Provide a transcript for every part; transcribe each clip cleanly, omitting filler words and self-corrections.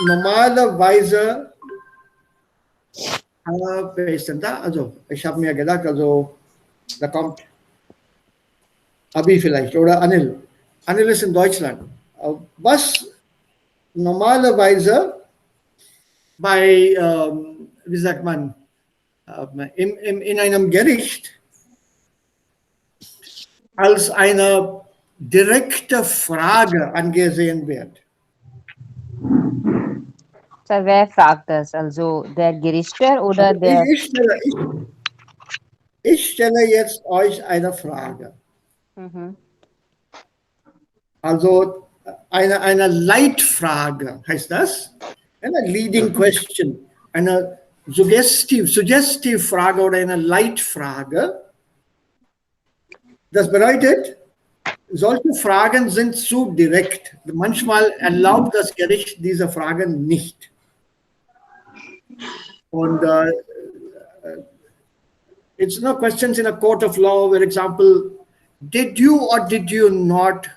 normalerweise, wer ist denn da? Also, ich habe mir gedacht, also, da kommt Abi vielleicht oder Anil. Anil ist in Deutschland. Was normalerweise bei, wie sagt man, in einem Gericht als eine direkte Frage angesehen wird. Sir, wer fragt das? Also der Gerichter oder Also der... ich stelle jetzt euch eine Frage. Mhm. Also eine Leitfrage heißt das. Eine Leading Question. Eine suggestive Frage oder eine Leitfrage. Das bedeutet, solche Fragen sind zu direkt. Manchmal erlaubt das Gericht diese Fragen nicht. Und it's no questions in a court of law, for example, did you or did you not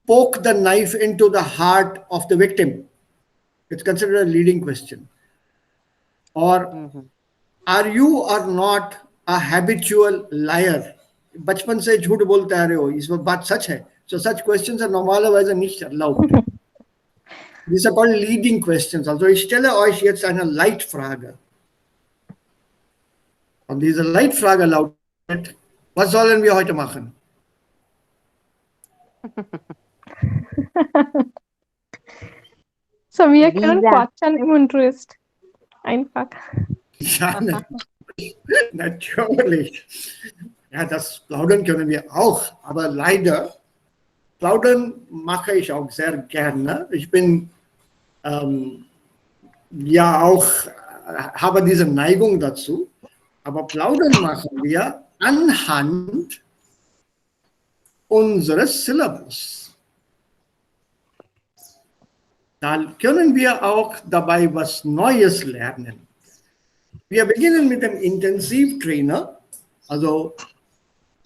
poke the knife into the heart of the victim? It's considered a leading question. Or are you or not a habitual liar? बचपन से झूठ बोलते आ रहे हो, इस बात सच है. So such questions are normalerweise nicht erlaubt. These are called leading questions. Also ich stelle euch jetzt eine Leitfrage. Und diese Leitfrage lautet, was sollen wir heute machen? So wir können quatschen im Interest. Einfach. Ja, natürlich. Ja, das Plaudern können wir auch, aber leider, Plaudern mache ich auch sehr gerne. Ich bin ja auch, habe diese Neigung dazu, aber Plaudern machen wir anhand unseres Syllabus. Da können wir auch dabei was Neues lernen. Wir beginnen mit dem Intensivtrainer, also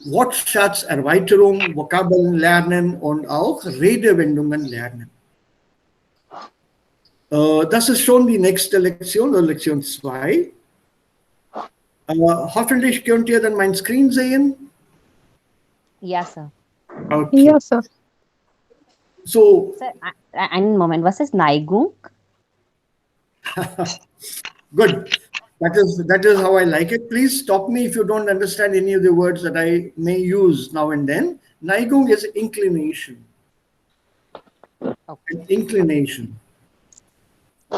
Wortschatzerweiterung, Vokabeln lernen und auch Redewendungen lernen. Das ist schon die nächste Lektion, oder Lektion 2. Hoffentlich könnt ihr dann mein Screen sehen. Ja, Sir. Okay. Ja, Sir. So, Sir, einen Moment, was ist Neigung? good. That is how I like it. Please stop me if you don't understand any of the words that I may use now and then. Neigung is inclination. Okay. An inclination.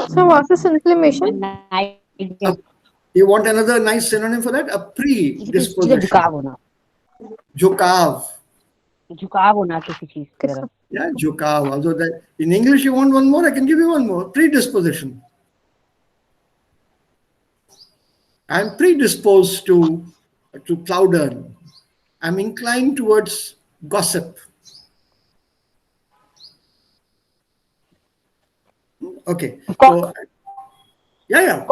So what is inclination? You want another nice synonym for that? A predisposition. झुकाव होना. झुकाव. झुकाव होना किसी चीज की तरफ. Yeah, झुकाव. Also that in English you want one more, I can give you one more. Predisposition. I'm predisposed to plaudern. I'm inclined towards gossip. Okay. So, yeah.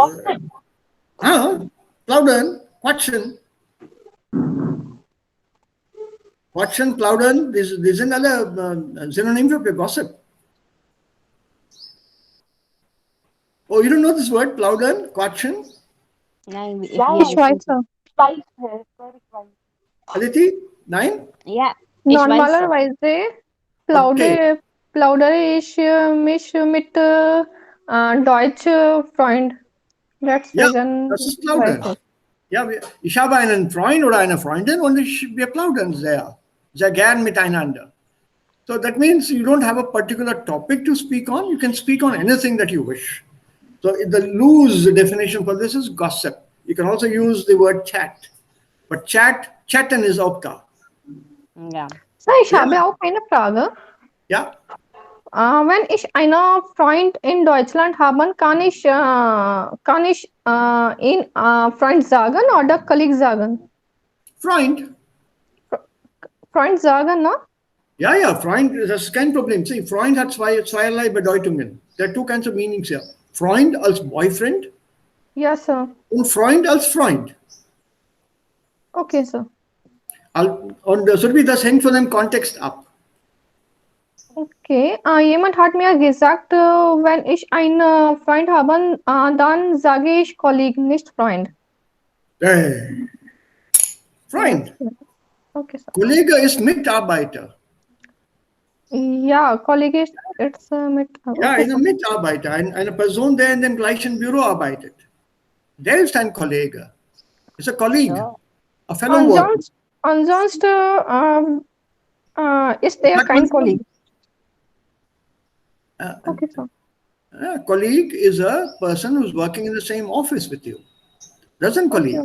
Plaudern, quatschen. Quatschen, plaudern, this is another synonym for gossip. Oh, you don't know this word, plaudern, quatschen? Ich weiß, Sir. Aditi, 9? Ja, ich weiß. Normalerweise plaudere ich mich mit deutschen Freund. Deswegen das ist plaudern. Ja, ich habe einen Freund oder eine Freundin und wir plaudern sehr gern miteinander. So that means you don't have a particular topic to speak on. You can speak on anything that you wish. So the loose definition for this is gossip. You can also use the word chat. But chatten is okay. Ja. So, ich habe auch eine Frage. Ja? Wenn ich einen Freund in Deutschland habe, kann ich ihn Freund sagen oder Kollege sagen? Freund. Freund sagen, ne? Ja, Freund, das ist kein Problem. See, Freund hat zweierlei Bedeutungen. There are two kinds of meanings here. Freund als Boyfriend. Ja, Sir. Und Freund als Freund. Okay, Sir. Und Surbi, das hängt von dem Kontext ab. Okay, jemand hat mir gesagt, wenn ich einen Freund habe, dann sage ich Kollege, nicht Freund. Äh, Freund. Okay, okay, sir. Kollege ist Mitarbeiter. Ja, Kollege ist it's mit. Ja, Okay, ist sir. ein Mitarbeiter, eine Person, der in dem gleichen Büro arbeitet. Der ist ein Kollege. Ist a colleague, So, a fellow worker. Ansonsten ist er Sagt man kein so? Kollege. Okay, sir. A colleague is a person who's working in the same office with you. Das ist ein Okay, Kollege.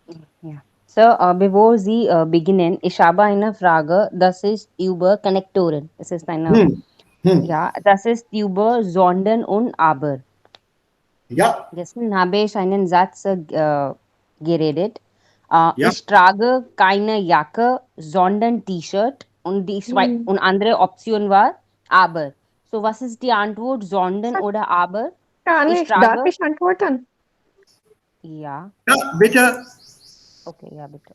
okay. ja. So, bevor Sie beginnen, ich habe eine Frage. Das ist über Konnektoren. Das ist eine, Hm. Hm. ja, das ist über Sondern und Aber. Ja, Gestern habe ich einen Satz geredet. ja. Ich trage keine Jacke, sondern T-Shirt. Und Hm. und andere Option war aber. So, was ist die Antwort? Sondern Sir, oder aber? kann Ich ich, darf trage, ich antworten? ja, Ja, bitte. okay, ja, bitte.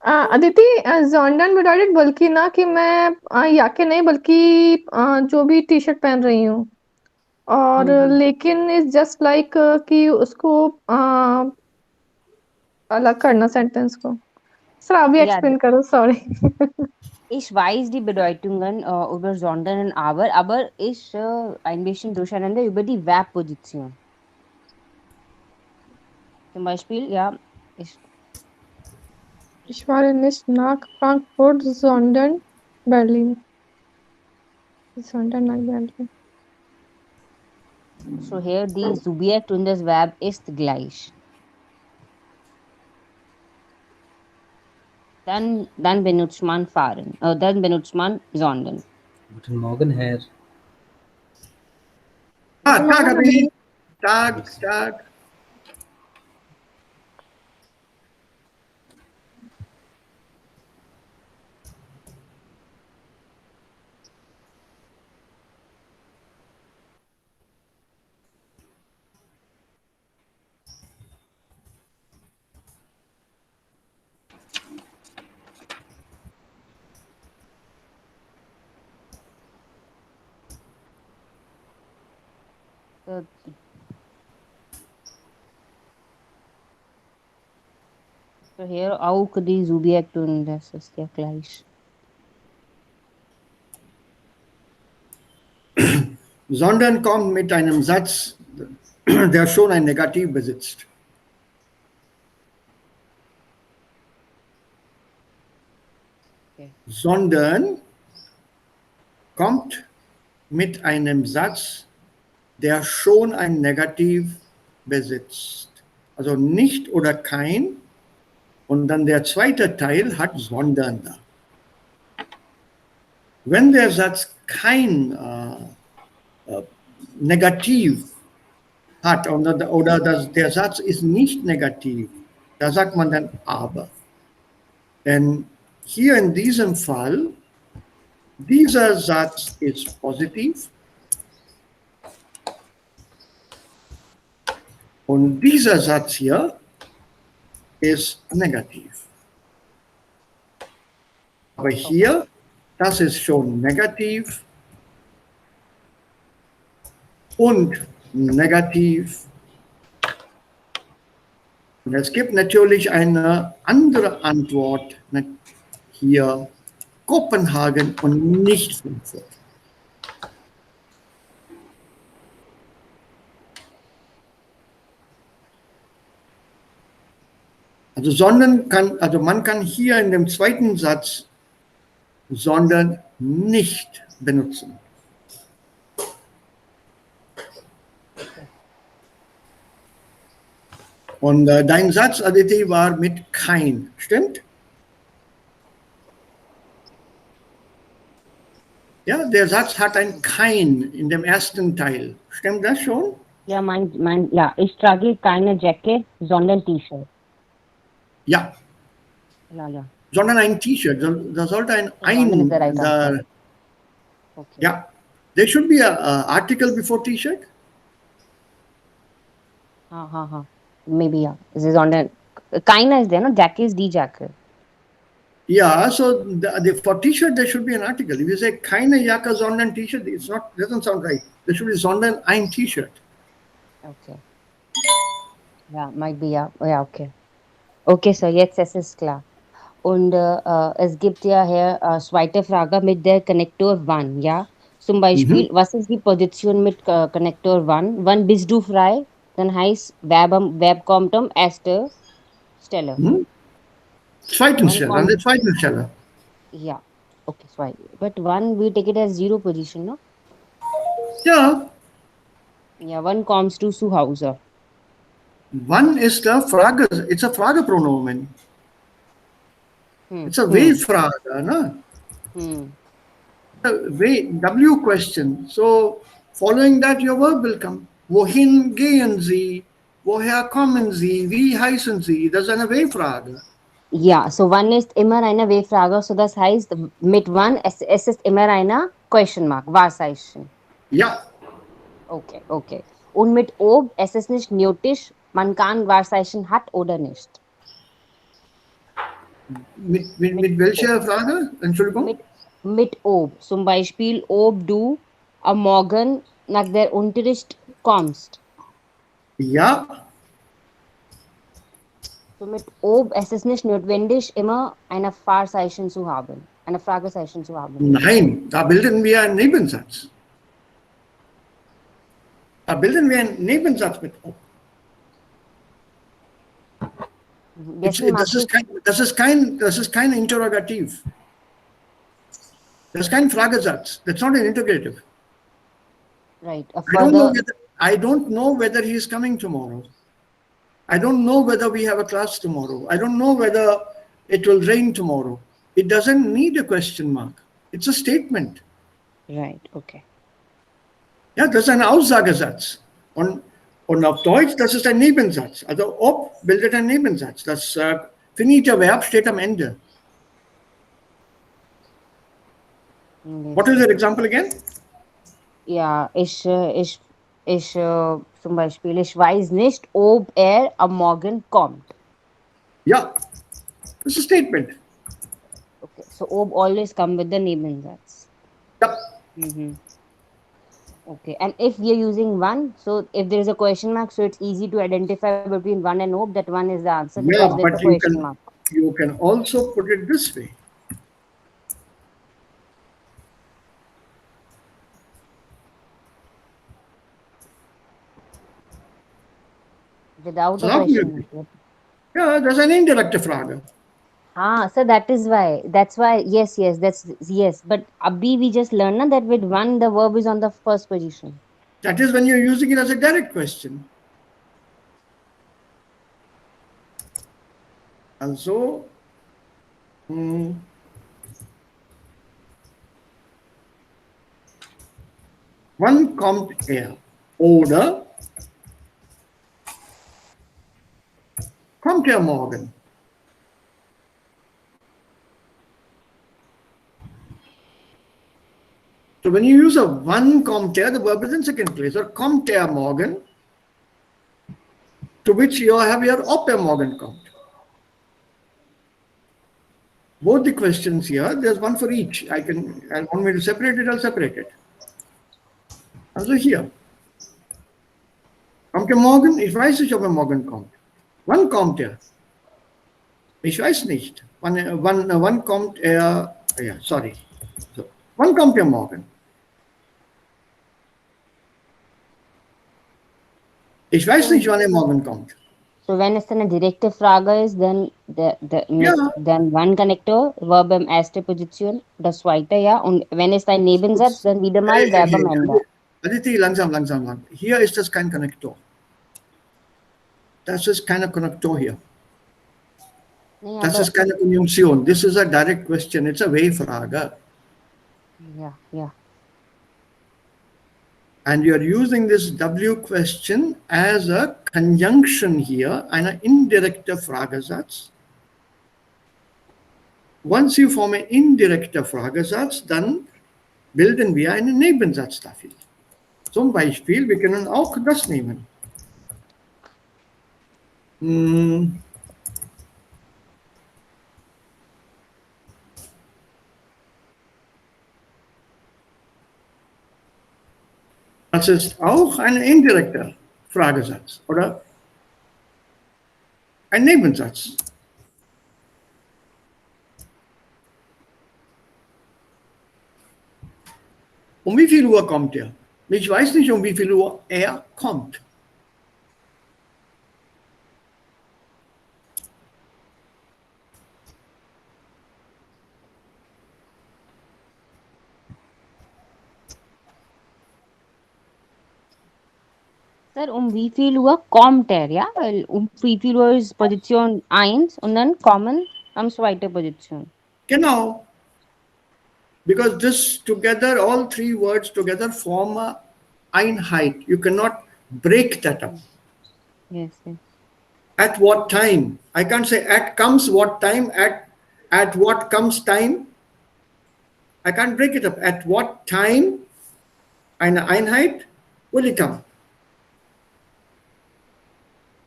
Aditi Jordan बेडॉटेड बल्कि ना कि मैं याके नहीं बल्कि जो भी T shirt पहन रही हूँ और हम्म। लेकिन इज जस्ट लाइक कि उसको अलग करना सेंटेंस को सर अभी Ja, एक्सप्लेन करो sorry ich weiß die Bedeutungen über sondern und aber ich ein bisschen durcheinander über die Verbposition. Zum Beispiel, ja, ich, ich war nicht nach Frankfurt sondern Berlin sondern nach Berlin so hier die Subjekt und das Verb ist gleich. Dann benutzt man fahren, dann benutzt man sondern. Guten Morgen, Herr. guten Tag, Morgen Abi. Aditi Tag, Tag. So, so hier auch die Subjekt und das ist ja gleich. Sondern kommt mit einem Satz, der schon ein Negativ besitzt. Okay. Sondern kommt mit einem Satz, der schon ein Negativ besitzt. Also nicht oder kein. Und dann der zweite Teil hat sondern da. Wenn der Satz kein Negativ hat oder der Satz ist nicht negativ, da sagt man dann aber. Denn hier in diesem Fall, dieser Satz ist positiv und dieser Satz hier ist negativ. Aber hier, das ist schon negativ und negativ. Und es gibt natürlich eine andere Antwort hier, Kopenhagen und nicht Frankfurt. Also man kann hier in dem zweiten Satz sondern nicht benutzen. Und dein Satz, Aditi, war mit kein, stimmt? Ja, der Satz hat ein kein in dem ersten Teil. Stimmt das schon? Ja, ja, ich trage keine Jacke, sondern T-Shirt. Ja, Ja, ja. sondern ein T-Shirt. Da sollte So sondern is the right da, answer. Okay. ja, there should be a article before T-shirt. Maybe, yeah. This is on the. Kindness is there, no? Jackie is the jacket. Yeah, so for T-shirt there should be an article. If you say keine Jacke, sondern T-shirt, it's not, doesn't sound right. There should be sondern ein T-shirt. Okay. Ja, might be, ja. Ja, okay. Okay, so jetzt es ist klar. Und es gibt ja hier zweite Frage mit der Connector 1, ja? Zum Beispiel, was ist die Position mit Connector 1? Wann bist du frei? Dann heißt Verb kommt am erste Stelle. Zweiten Wann Stelle, an kommt, der zweiten Stelle. ja, okay, zwei. But one we take it as zero position, no? Ja, Ja, wann kommst du zu Hause? wann ist der Frage? It's a Fragepronomen. Hm, It's a W-Frage, ne? hm. W question. So following that your verb will come. Wohin gehen Sie? Woher kommen Sie? Wie heißen Sie? Das ist eine W-Frage. Ja, so wann ist immer eine W-Frage, so das heißt, mit wann es ist immer eine Question Mark, Wahrzeichen. Ja, Okay, okay. Und mit ob, es ist nicht nötig, man kann Wahrzeichen hat oder nicht. mit welcher Frage? Entschuldigung? Mit ob. Zum Beispiel, ob du am Morgen nach der Unterricht kommst. Ja, So mit ob, es ist nicht notwendig, immer eine Wahrzeichen zu haben, eine Fragezeichen zu haben. nein, da bilden wir einen Nebensatz. Da bilden wir einen Nebensatz mit ob. Deswegen mag ich, Das ist kein Interrogativ. Das ist kein Fragesatz. That's not an interrogative. right, I don't know whether he is coming tomorrow. I don't know whether we have a class tomorrow. I don't know whether it will rain tomorrow. It doesn't need a question mark. It's a statement. right, okay. Ja, das ist ein Aussagesatz. Und auf Deutsch, das ist ein Nebensatz. Also ob bildet ein Nebensatz. Das finite Verb steht am Ende. What is the example again? Ja, zum Beispiel, ich weiß nicht, ob am Morgen kommt. Ja, das ist a statement. Okay, so ob always come with the Nebensatz. Ja. Okay, and if we are using one, so if there is a question mark, so it's easy to identify between one and ob, that one is the answer Yeah, because there's a but question mark. you can also put it this way. Without a Sagen wir question nicht. mark. Ja, das ist eine indirekte Frage. So that's why, yes. But abhi we just learned na, that with one, the verb is on the first position. That is when you're using it as a direct question. Also, wann kommt er? Oder kommt er morgen? So when you use a wann kommt er, the verb is in second place. Or kommt er morgen, to which you have your ob er morgen kommt. Both the questions here, there's one for each. I want me to separate it, I'll separate it. Also hier. Kommt er morgen? Ich weiß nicht, ob er morgen kommt. Wann kommt er? Ich weiß nicht. Wann kommt er? Ja, sorry. So. Wann kommt er morgen? Ich weiß nicht, wann er morgen kommt. So when it's eine direkte Frage ist, then then one connector, Verb im erste Position, das zweite, ja. Und wenn es ein Nebensatz, dann wieder mal Verb am Ende. Aditi, langsam. Hier ist das kein Konnektor. Das ist keine Konnektor hier. Nee, Das ist keine Konjunktion. This is a direct question. It's a W-Frage. Ja. And you are using this W question as a conjunction here, eine indirekte Fragesatz. Once you form an indirekter Fragesatz, dann bilden wir einen Nebensatz dafür. Zum Beispiel, wir können auch das nehmen. ist auch ein indirekter Fragesatz oder ein Nebensatz. Um wie viel Uhr kommt er? Ich weiß nicht, um wie viel Uhr er kommt. Sir, wie viel Uhr kommt er, ja? Weil wie viel Uhr ist Position 1 und dann kommen am zweite Position. Genau. Because this together, all three words together form a Einheit. You cannot break that up. Yes, yes. At what time? I can't say at comes what time, at what comes time. I can't break it up. At what time eine Einheit will it come?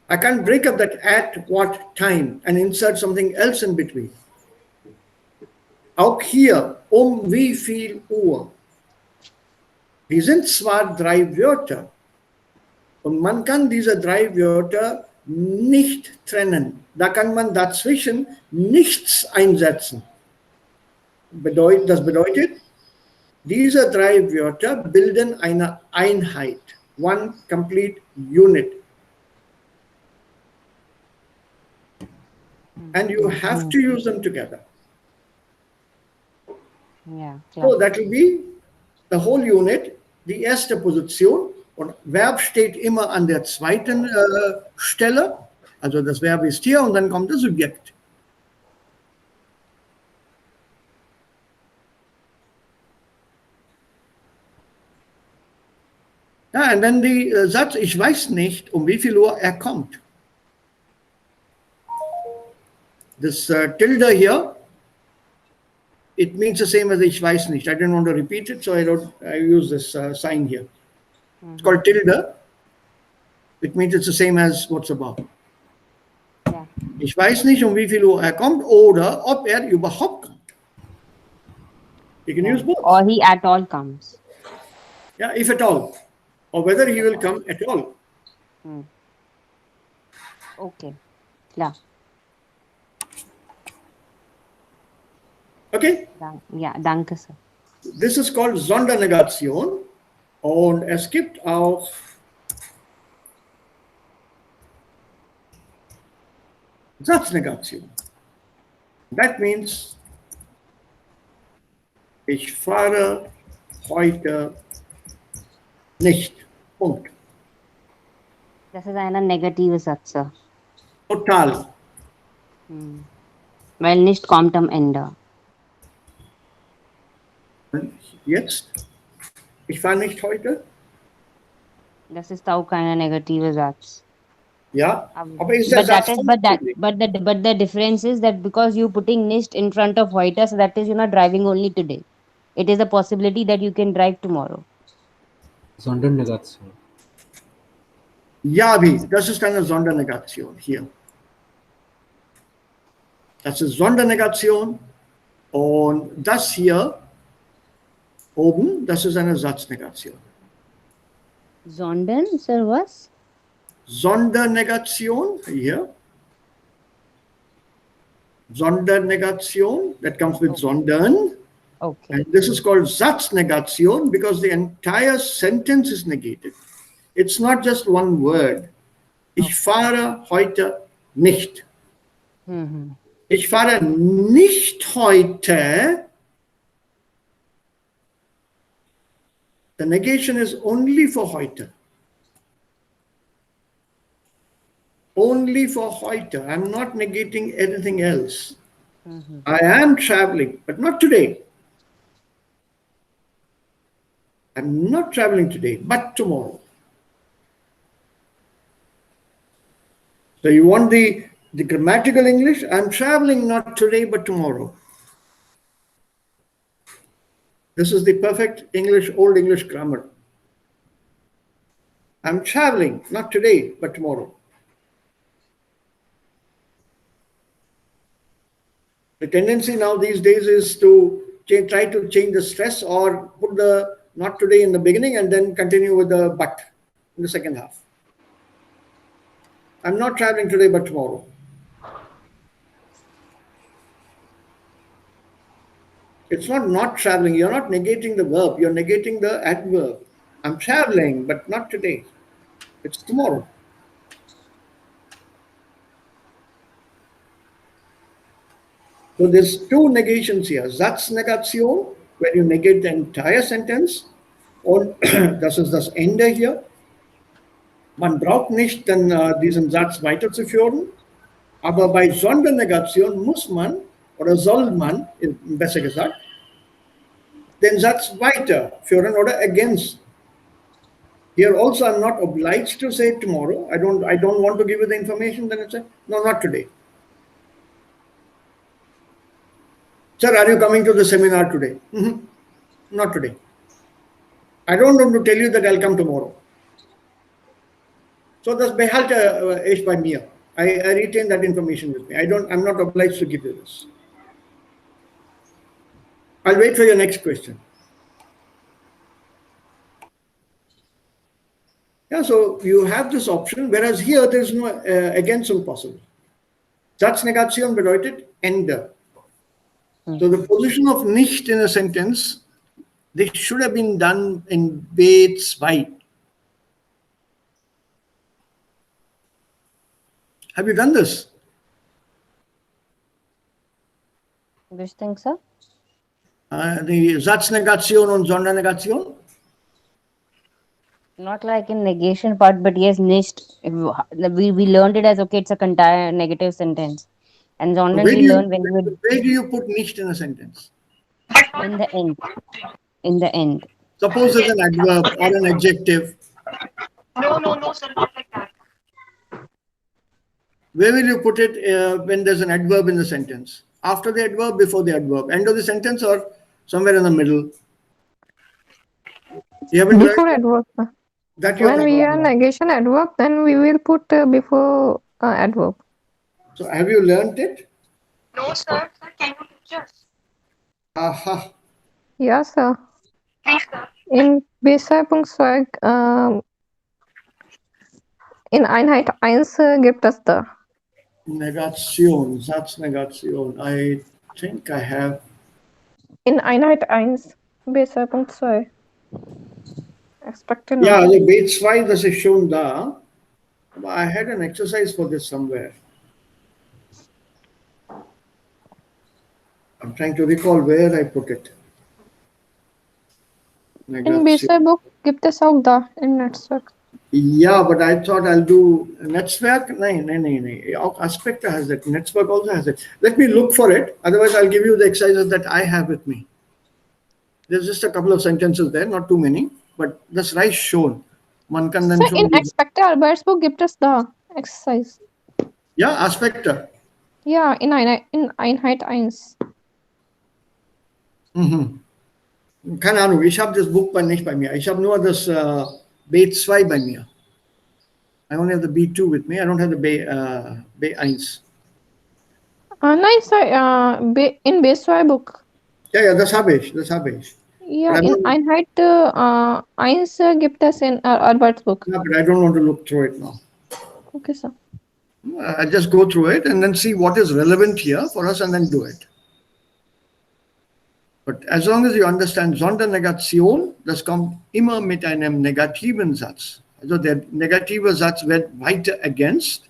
I can't break up that at what time and insert something else in between. Auch hier, wie viel Uhr? Die sind zwar drei Wörter und man kann diese drei Wörter nicht trennen. Da kann man dazwischen nichts einsetzen. Das bedeutet, diese drei Wörter bilden eine Einheit, one complete unit. And you have to use them together. Yeah. So that will be the whole unit, die erste Position. Und Verb steht immer an der zweiten Stelle. Also das Verb ist hier und dann kommt das Subjekt. Ja, und dann der Satz, ich weiß nicht, um wie viel Uhr er kommt. This tilde here, it means the same as ich weiß nicht. I didn't want to repeat it, so I use this sign here. It's called tilde. It means it's the same as what's above. Yeah. Ich weiß nicht, um wie viel Uhr er kommt oder ob er überhaupt kommt. You can use both. Or he at all comes. Yeah, if at all. Or whether he will come at all. Okay. Klar. Okay? Ja, danke, Sir. This is called Sondernegation. Und es gibt auch Satznegation. That means, ich fahre heute nicht. Punkt. Das ist eine negative Satz, Sir. Total. Weil nicht kommt am Ende. Und jetzt? Ich fahre nicht heute? Das ist auch keine negative Satz. Ja, aber ist der Satz but the difference is that because you putting nicht in front of heute, so that is you're not driving only today. It is a possibility that you can drive tomorrow. Sondernegation. Ja, wie? Das ist eine Sondernegation hier. Das ist Sondernegation und das hier oben, das ist eine Satznegation. Sondern, Sir, was? Sondernegation hier. Sondernegation, that comes with sondern. Okay. And this is called Satznegation because the entire sentence is negated. It's not just one word. Ich fahre heute nicht. Ich fahre nicht heute. The negation is only for heute. Only for heute. I'm not negating anything else. I am traveling, but not today. I'm not traveling today, but tomorrow. So you want the grammatical English? I'm traveling not today, but tomorrow. This is the perfect English, old English grammar. I'm traveling not today, but tomorrow. The tendency now these days is to try to change the stress or put the not today in the beginning, and then continue with the but in the second half. I'm not traveling today, but tomorrow. It's not traveling. You're not negating the verb. You're negating the adverb. I'm traveling, but not today. It's tomorrow. So there's two negations here. Satznegation, where you negate the entire sentence. Und das ist das Ende hier. Man braucht nicht dann diesen Satz weiterzuführen. Aber bei Sondernegation muss man oder soll man, besser gesagt, den Satz weiterführen oder ergänzen. Here also I'm not obliged to say tomorrow. I don't want to give you the information. Then it's no, not today. Sir, are you coming to the seminar today? Not today. I don't want to tell you that I'll come tomorrow. So das behalte ich bei mir. I retain that information with me. I'm not obliged to give you this. I'll wait for your next question. Yeah, so you have this option, whereas here there's no Ergänzung possible. Satznegation bedeutet Ende. So the position of nicht in a sentence, this should have been done in B2. Have you done this? Which thing, sir? The Satznegation und Sondernegation? Not like in negation part, but yes, nicht. We learned it as okay, it's a entire negative sentence. And Zonden we learn when you. Where do you put nicht in a sentence? In the end. In the end. Suppose it's an adverb or an adjective. No, sir, not like that. Where will you put it when there's an adverb in the sentence? After the adverb, before the adverb? End of the sentence or somewhere in the middle? You haven't Before adverb. When we are negation adverb, then we will put before adverb. So have you learned it? No, sir. Sir, can you teach us? Aha. Yes, sir. Please, sir. In B2, in Einheit 1 gibt es da. Negation, Satznegation. I think I have. In Einheit 1, B2. Expected. Yeah, the B2, das ist schon da. I had an exercise for this somewhere. I'm trying to recall where I put it. In B2 book gibt es auch da, in Netzwerk. Yeah, but I thought I'll do Netzwerk. No. Auch Aspekte has it. Netzwerk also has it. Let me look for it. Otherwise, I'll give you the exercises that I have with me. There's just a couple of sentences there, not too many, but das reicht schon. Man kann dann schon. In Aspekte Arbeitsbuch gibt es da Exercise. Ja, Aspekte. Ja, in Einheit 1. Keine Ahnung, ich habe das Buch nicht bei mir. Ich habe nur das B2 bei mir. I only have the B2 with me. I don't have the B1. Nein, sir, in B2 Book. Ja, das habe ich. Ja, in Einheit 1 gibt es in Arbeitsbuch. Yeah, but I don't want to look through it now. Okay, sir. I'll just go through it and then see what is relevant here for us and then do it. But as long as you understand, Sondernegation, das kommt immer mit einem negativen Satz. Also der negative Satz wird weiter ergänzt,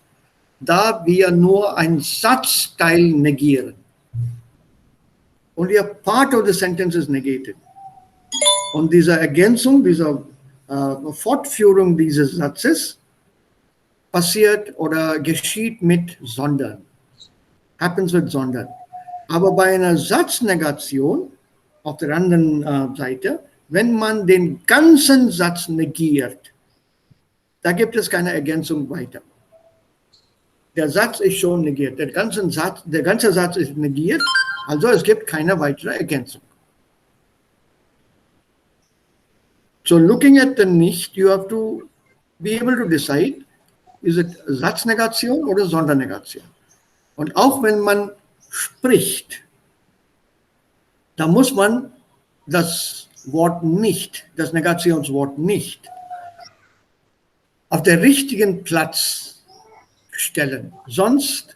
da wir nur einen Satzteil negieren. Only a part of the sentence is negated. Und diese Ergänzung, diese Fortführung dieses Satzes passiert oder geschieht mit Sondern. Happens with Sondern. Aber bei einer Satznegation auf der anderen Seite, wenn man den ganzen Satz negiert, da gibt es keine Ergänzung weiter. Der Satz ist schon negiert. Der ganze Satz ist negiert, also es gibt keine weitere Ergänzung. So looking at the nicht, you have to be able to decide, is it Satznegation oder Sondernegation? Und auch wenn man spricht, da muss man das Wort nicht, das Negationswort nicht, auf den richtigen Platz stellen. Sonst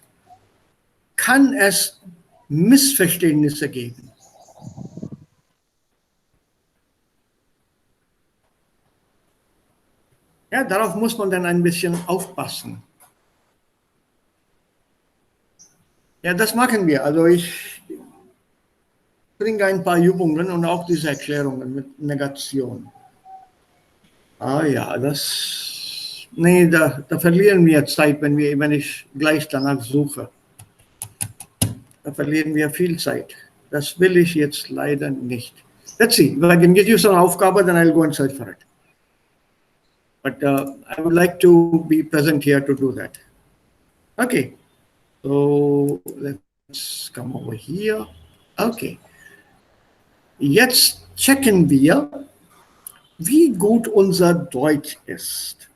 kann es Missverständnisse geben. Ja, darauf muss man dann ein bisschen aufpassen. Ja, das machen wir. Also ich bringe ein paar Übungen und auch diese Erklärungen mit Negation. Ah ja, das... Nee, da verlieren wir Zeit, wenn ich gleich danach suche. Da verlieren wir viel Zeit. Das will ich jetzt leider nicht. Let's see. If I can get you some Aufgabe, then I'll go and search for it. But I would like to be present here to do that. Okay. So let's come over here. Okay. Jetzt checken wir, wie gut unser Deutsch ist.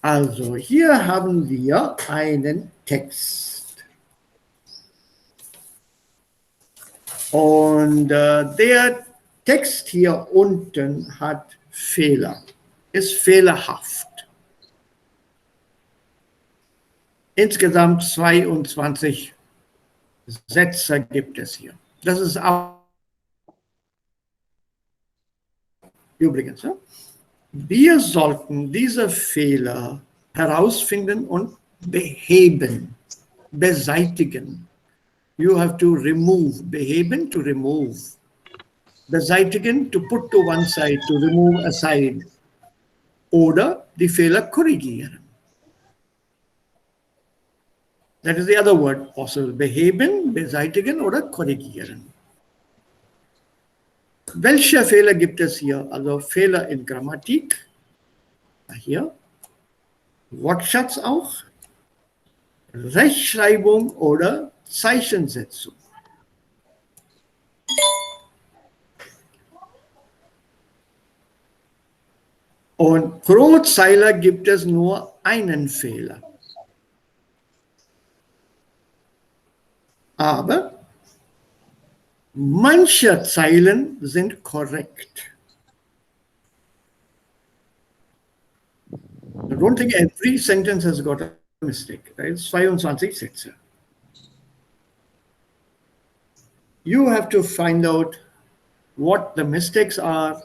Also hier haben wir einen Text. Und der Text hier unten hat Fehler, ist fehlerhaft. Insgesamt 22 Sätze gibt es hier. Das ist auch übrigens. Ja? Wir sollten diese Fehler herausfinden und beheben, beseitigen. You have to remove, beheben, to remove. Beseitigen, to put to one side, to remove aside. Oder die Fehler korrigieren. That is the other word possible. Beheben, beseitigen oder korrigieren. Welche Fehler gibt es hier? Also Fehler in Grammatik, hier, Wortschatz auch, Rechtschreibung oder Zeichensetzung. Und pro Zeile gibt es nur einen Fehler. Aber manche Zeilen sind korrekt. I don't think every sentence has got a mistake. Right? It's 22 Sätze. You have to find out what the mistakes are,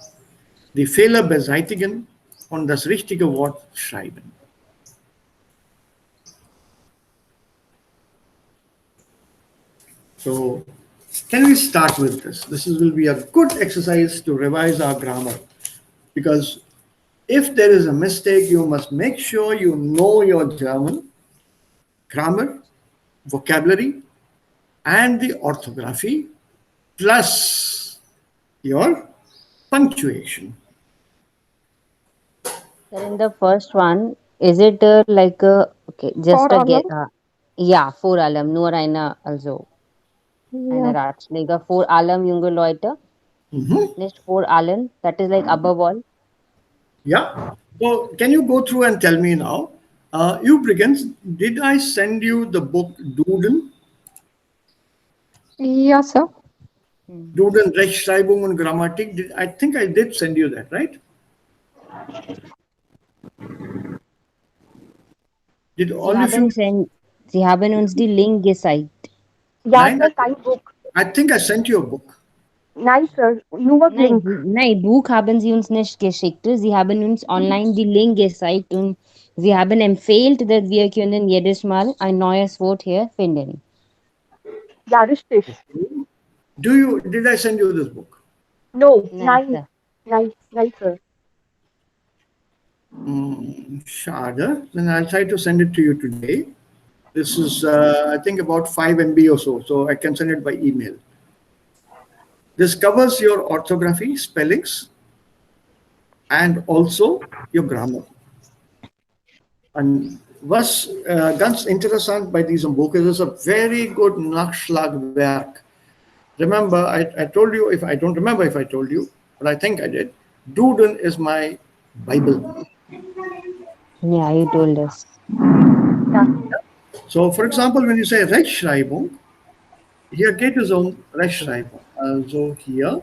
die Fehler beseitigen und das richtige Wort schreiben. So, can we start with this? This will be a good exercise to revise our grammar, because if there is a mistake, you must make sure you know your German grammar, vocabulary, and the orthography, plus your punctuation. So in the first one, is it like okay, just For a get allem? ja, vor allem, nur eine, also eine Ja. Ratschläge, vor allem junge Leute, nicht vor allen, that is like above all. Yeah. So, can you go through and tell me now? Übrigens, did I send you the book Duden? Ja, Sir. Duden, Rechtschreibung und Grammatik. I think I did send you that, right? Did all of you? Sie haben uns die Link gezeigt. Ja, Nein, Sir, kein Book. I think I sent you a book. Nein, Sir, nur Nein, Link. nein, Buch haben sie uns nicht geschickt. Sie haben uns online die Link gezeigt und sie haben empfehlt, dass wir können jedes Mal ein neues Wort hier finden. Ja, richtig. Did I send you this book? No, Nein, nein, nein, Sir. Schade. Then I'll try to send it to you today. This is, I think, about 5 MB or so I can send it by email. This covers your orthography, spellings, and also your grammar. Und was ganz interessant bei diesem Buch ist, es ist ein very good Nachschlagwerk. Remember, I told you, if I don't remember if I told you, but I think I did, Duden is my Bible. Yeah, you told us. Ja. So, for example, when you say Rechtschreibung, hier geht es um Rechtschreibung. also here.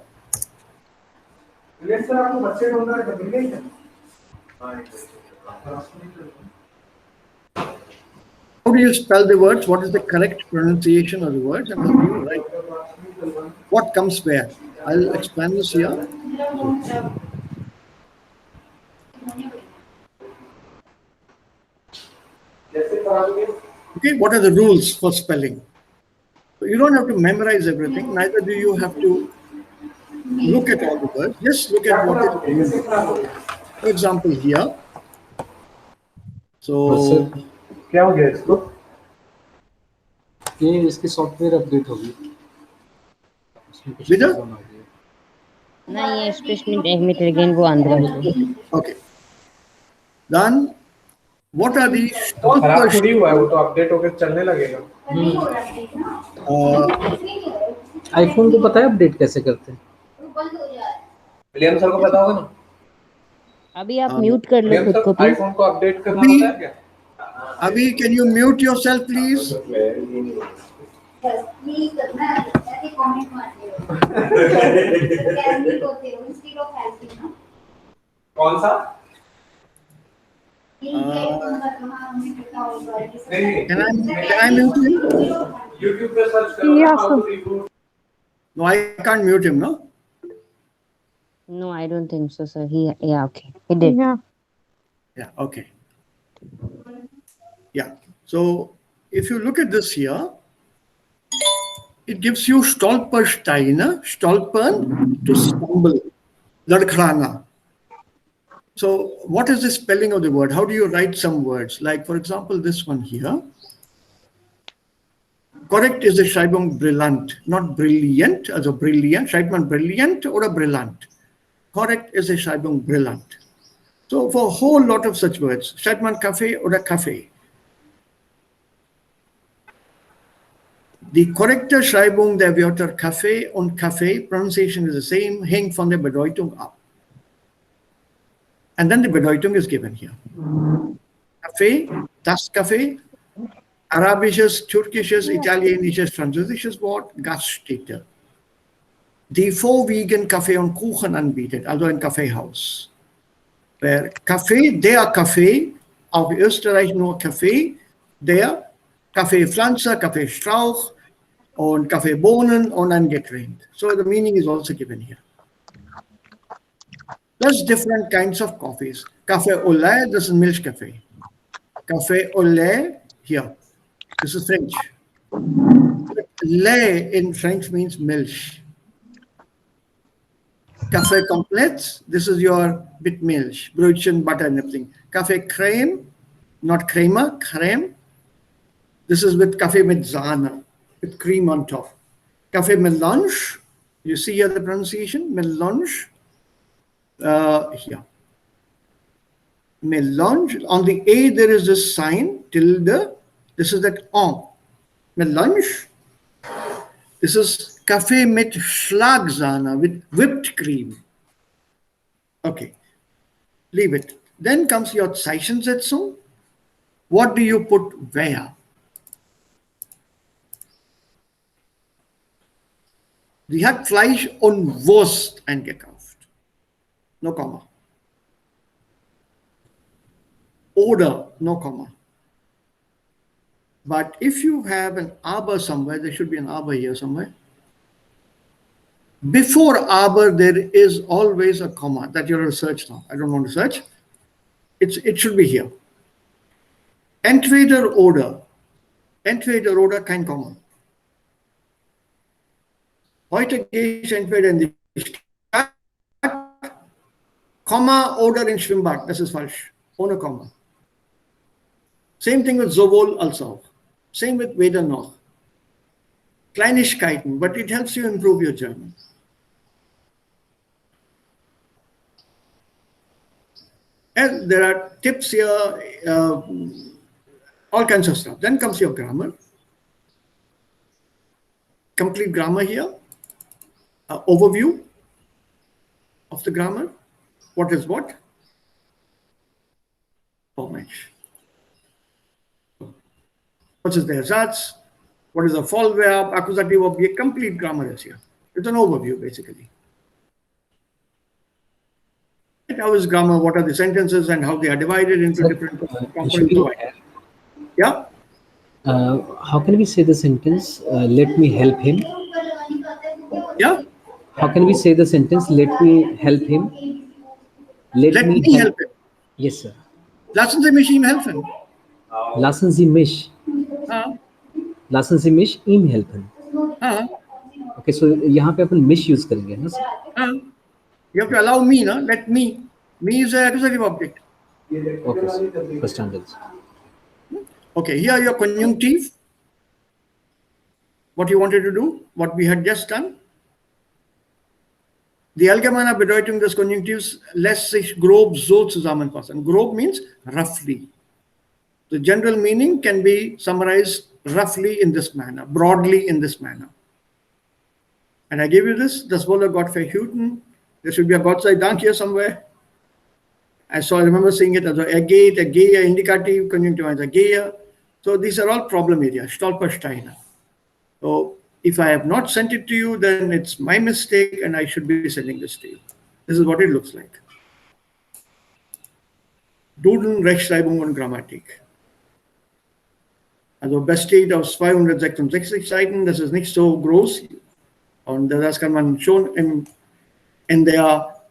How do you spell the words? What is the correct pronunciation of the words? And how do you write? What comes where? I'll explain this here. Okay, what are the rules for spelling? So you don't have to memorize everything, neither do you have to look at all the words. Just look at what is written. For example, here. So क्या हो गया इसको? ये इसकी software update होगी। With a नहीं ये specially एक मिनट अगेन वो Andhra okay. Then what are the खराब थोड़ी हुआ है, वो तो अपडेट होकर चलने लगेगा। आईफोन को पता है अपडेट कैसे करते हैं? विलियम सर को पता होगा ना। अभी आप म्यूट कर लो खुद को प्लीज। आईफोन को अपडेट करना पता है क्या? Abhi, can you mute yourself, please? कौन सा? Can I mute him? YouTube पे सर्च करो Yes, how sir. to reboot। No, I can't mute him, no? No, I don't think so, sir. Yeah, okay. He did. Yeah. Yeah, okay. Yeah. So if you look at this here, it gives you stolpersteine, stolpern, to stumble, ladkrana. So what is the spelling of the word? How do you write some words? Like, for example, this one here. Correct is the Schreibung brillant, not brilliant, also brilliant, schreibt man brilliant oder brillant. Correct is the Schreibung brillant. So for a whole lot of such words, schreibt man Kaffee oder Kaffee. Die korrekte Schreibung der Wörter Kaffee und Kaffee, pronunciation is the same, hängt von der Bedeutung ab. And then the Bedeutung is given here. Kaffee, das Kaffee, arabisches, türkisches, italienisches, französisches Wort, Gaststätte, die vorwiegend Kaffee und Kuchen anbietet, also ein Kaffeehaus. Der Kaffee, auch in Österreich nur Kaffee, der Kaffeepflanze, Kaffeestrauch und Kaffeebohnen und ein Getränk. So the meaning is also given here. There's different kinds of coffees. Café au lait, this is Milchkaffee. Café au lait, here, this is French. Lait in French means milk. Café complet, this is your bit milk, Brötchen, butter and everything. Café crème, not creamer, crème. This is with café mit Sahne, with cream on top. Café melange, you see here the pronunciation, melange. Here. Melange, on the A there is this sign, tilde, this is that en. Melange, this is Kaffee mit Schlagsahne, with whipped cream. Okay, leave it. Then comes your Zeichensetzung. What do you put where? Sie hat Fleisch und Wurst eingekauft. No comma. Oder, no comma. But if you have an aber somewhere, there should be an aber here somewhere. Before aber, there is always a comma that you're going to search now. I don't want to search. It should be here. Entweder oder. Entweder oder, kein Komma. Heute gehe ich entweder in die Stadt, Komma oder ins Schwimmbad. Das ist falsch. Ohne Komma. Same thing with sowohl als auch. Same with weder noch. Kleinigkeiten, but it helps you improve your German. And there are tips here, all kinds of stuff. Then comes your grammar. Complete grammar here. Overview of the grammar. What is what? Formation. What is the Ersatz? What is the Vollverb, accusative object? Complete grammar is here. It's an overview, basically. How is grammar? What are the sentences and how they are divided into Sir, different components usually, of it? Yeah. how can we say the sentence, let me help him? Yeah. How can we say the sentence, let me help him? Let Let me me help. help him. Yes, sir. Lassen Sie mich ihm helfen. Lassen Sie mich. हाँ, Lassen Sie mich ihm helfen. हाँ, Okay, so यहाँ पे अपन mish use करेंगे ना sir? हाँ. You have to allow me, no? Let me. Me is a accusative object. Okay, sir. First standard. Okay, here your conjunctive. What you wanted to do, what we had just done. Die allgemeine Bedeutung des Konjunktivs lässt sich grob so zusammenfassen. Grob means roughly. The general meaning can be summarized roughly in this manner, broadly in this manner. And I give you this, das Wolle Gott verhüten. There should be a Gott sei Dank here somewhere. I remember seeing it as a geht, a gehe, indicative, conjunctive as a gehe. So these are all problem areas, Stolpersteine. So if I have not sent it to you, then it's my mistake and I should be sending this to you. This is what it looks like. Duden, Rechtschreibung und Grammatik. Also besteht aus 266 Seiten, das ist nicht so groß. Und das kann man schon in der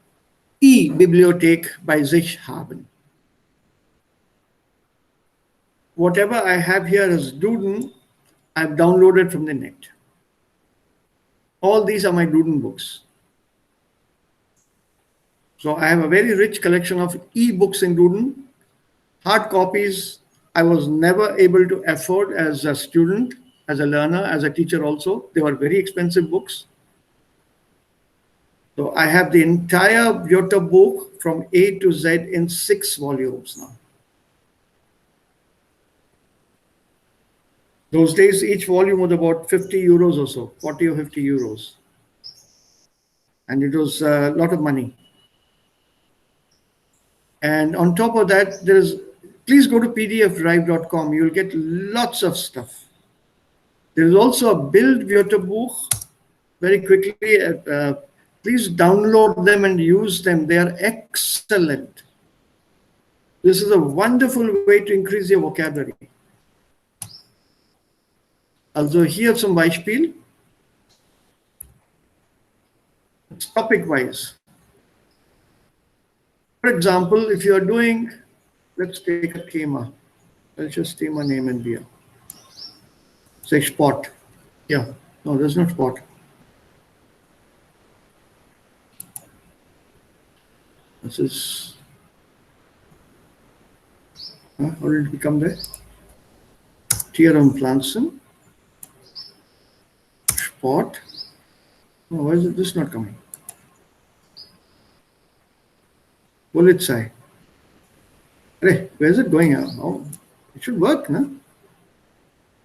E-Bibliothek bei sich haben. Whatever I have here as Duden, I've downloaded from the net. All these are my Duden books. So I have a very rich collection of e-books in Duden. Hard copies, I was never able to afford as a student, as a learner, as a teacher also. They were very expensive books. So I have the entire Wörterbuch from A to Z in 6 volumes now. Those days, each volume was about 50 euros or so, 40 or 50 euros. And it was a lot of money. And on top of that, please go to pdfdrive.com. You'll get lots of stuff. There is also a Bild Wörterbuch. Very quickly, please download them and use them. They are excellent. This is a wonderful way to increase your vocabulary. Also hier zum Beispiel, it's topic-wise. For example, if you are doing, let's take a Thema. Let's just Thema name and beer. Say Sport. Yeah, no, there's no Sport. This is, how did it become there? Tieren Pflanzen. Sport. No, why is this not coming? Polizei. Hey, where is it going? Oh, it should work, no?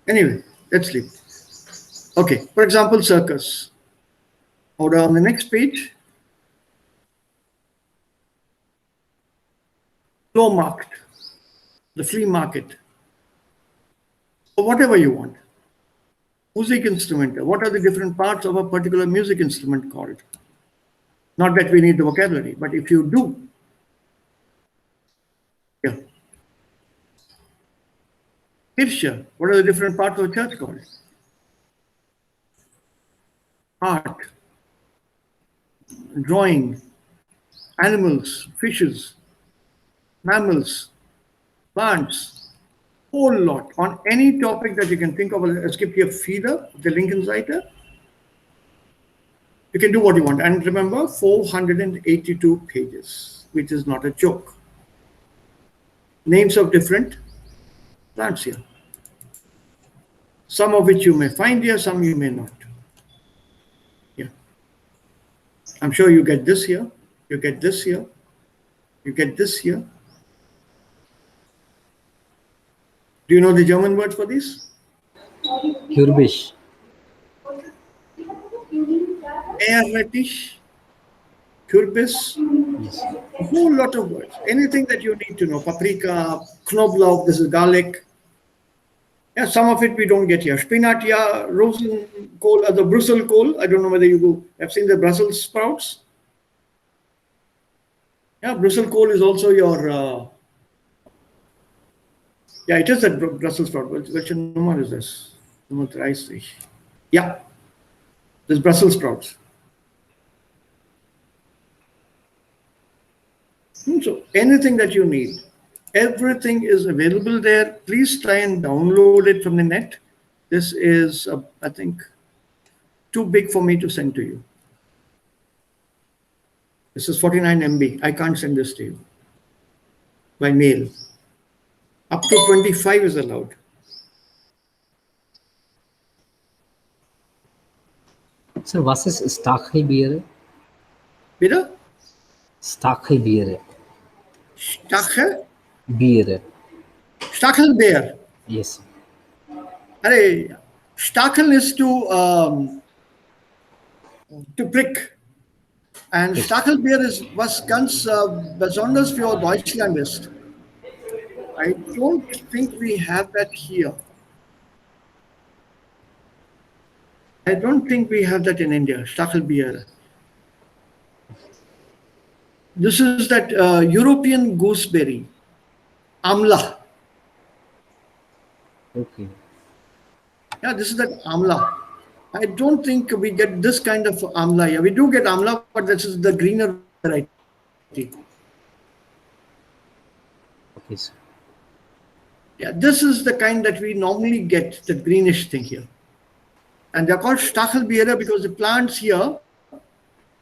Anyway, let's leave. Okay, for example, circus. Or on the next page, Flohmarkt, the flea market, or whatever you want. Music instrument, what are the different parts of a particular music instrument called? Not that we need the vocabulary, but if you do, yeah. Kirche, what are the different parts of a church called? Art, drawing, animals, fishes, mammals, plants, whole lot on any topic that you can think of. Es gibt hier viele auf der linken Seite. You can do what you want. And remember, 482 pages, which is not a joke. Names of different plants here. Some of which you may find here, some you may not. Yeah. I'm sure you get this here, you get this here, you get this here. Do you know the German word for this? Kürbisch. Meerrettich, Kürbis, Yes. a whole lot of words. Anything that you need to know. Paprika, Knoblauch, this is garlic. Yeah, some of it we don't get here. Spinach, yeah, rosenkohl, the Brussels kohl. I don't know whether have seen the Brussels sprouts. Yeah, Brussels kohl is also your. Yeah, it is a Brussels sprout. Which number is this? Nummer 30. Yeah, this Brussels sprouts. So anything that you need, everything is available there. Please try and download it from the net. This is, I think, too big for me to send to you. This is 49 MB. I can't send this to you by mail. Up to 25 is allowed. Sir, was ist Stachelbeere? Bitte? Stachelbeere. Stachel? Beere. Stachelbeer. Yes. Array, Stachel is to prick. And Stachelbeer ist was ganz Besonderes für Deutschland ist. I don't think we have that here. I don't think we have that in India, Stachelbeer. This is that European gooseberry, amla. Okay. Yeah, this is that amla. I don't think we get this kind of amla here. We do get amla, but this is the greener variety. Okay, sir. Yeah, this is the kind that we normally get, the greenish thing here. And they're called Stachelbeere because the plants here,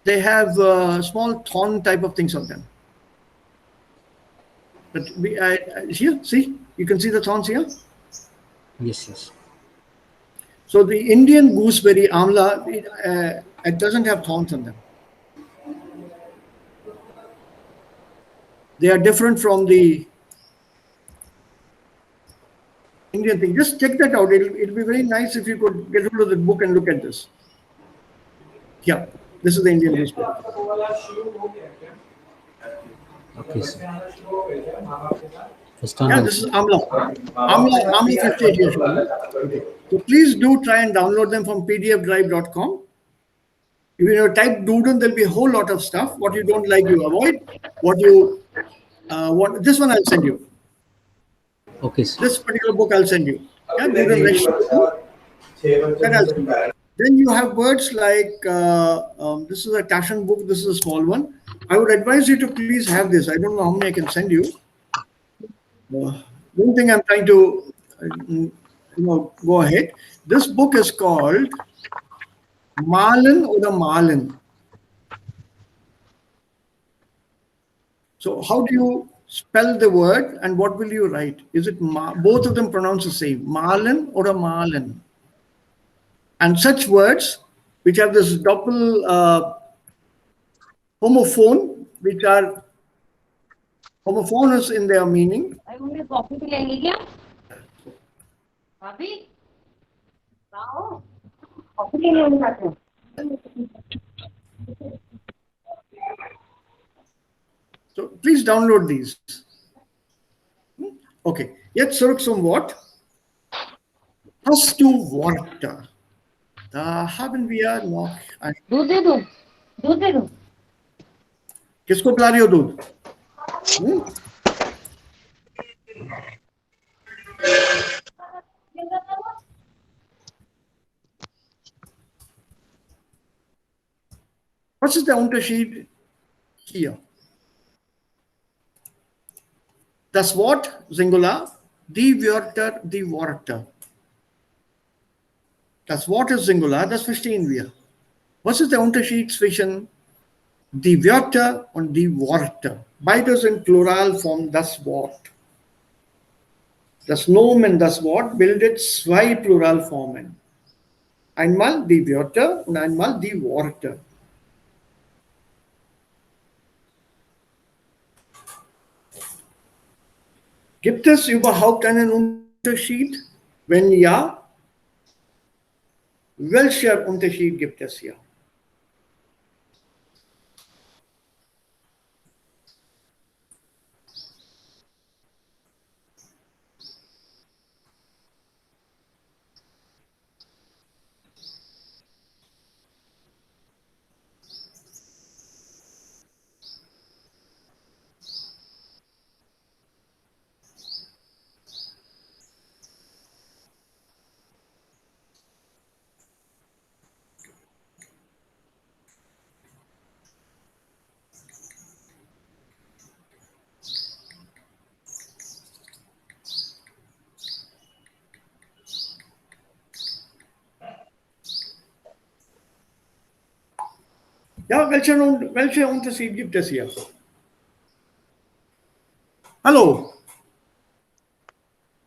they have small thorn type of things on them. But here, see, you can see the thorns here. Yes, yes. So the Indian gooseberry, amla, it doesn't have thorns on them. They are different from the Indian thing. Just check that out. It'll be very nice if you could get hold of the book and look at this. Yeah, this is the Indian gooseberry. Okay, sir. Yeah, this is amla. Amla 58 years old. Okay. So please do try and download them from pdfdrive.com. If you type Doodle, there'll be a whole lot of stuff. What you don't like, you avoid. What you want, this one I'll send you. Okay, sir. This particular book I'll send you. Yeah, Doodle that I'll send you. Then you have words like this is a Taschen book. This is a small one. I would advise you to please have this. I don't know how many I can send you. Don't think I'm trying to go ahead. This book is called Malen oder Malen. So how do you spell the word and what will you write? Is it both of them pronounced the same? Malen or Malen? And such words which have this double homophone, which are homophonous in their meaning. So please download these. Okay, jetzt zurück zum Wort. Hast du Worte? Da haben wir noch ein... दूध दे दूं दूध दे दूं किसको पिला रही हो दूध? Was ist der Unterschied hier? Das Wort Singular, die Wörter, die Worte. Das Wort ist Singular, das verstehen wir. Was ist der Unterschied zwischen die Wörter und die Worte? Beides sind Pluralform, das Wort. Das Nomen, das Wort, bildet zwei Pluralformen. Einmal die Wörter und einmal die Worte. Gibt es überhaupt einen Unterschied? Wenn ja, welcher Unterschied gibt es hier? Ja, welcher Unterschied gibt es hier? Hallo?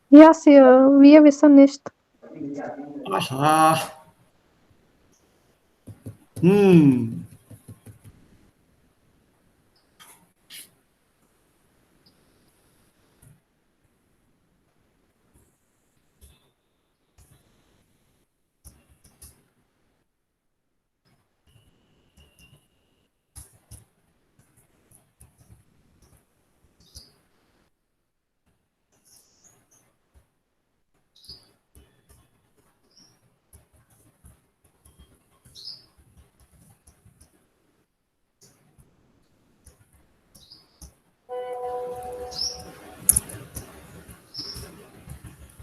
Ja, wir wissen nicht. Aha. Hm.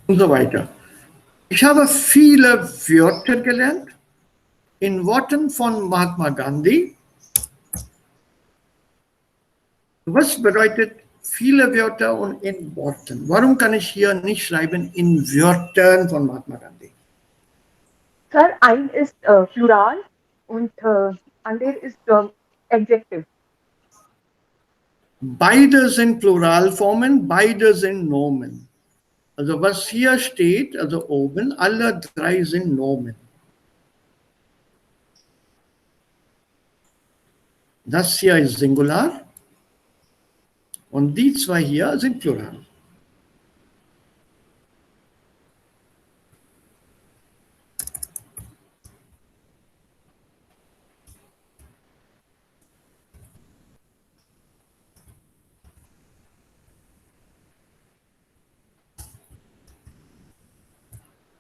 Und so weiter. Ich habe viele Wörter gelernt in Worten von Mahatma Gandhi. Was bedeutet viele Wörter und in Worten? Warum kann ich hier nicht schreiben in Wörtern von Mahatma Gandhi? Sir, ein ist Plural und andere ist Adjective. Beide sind Pluralformen, beide sind Nomen. Also was hier steht, also oben, alle drei sind Nomen. Das hier ist Singular und die zwei hier sind Plural.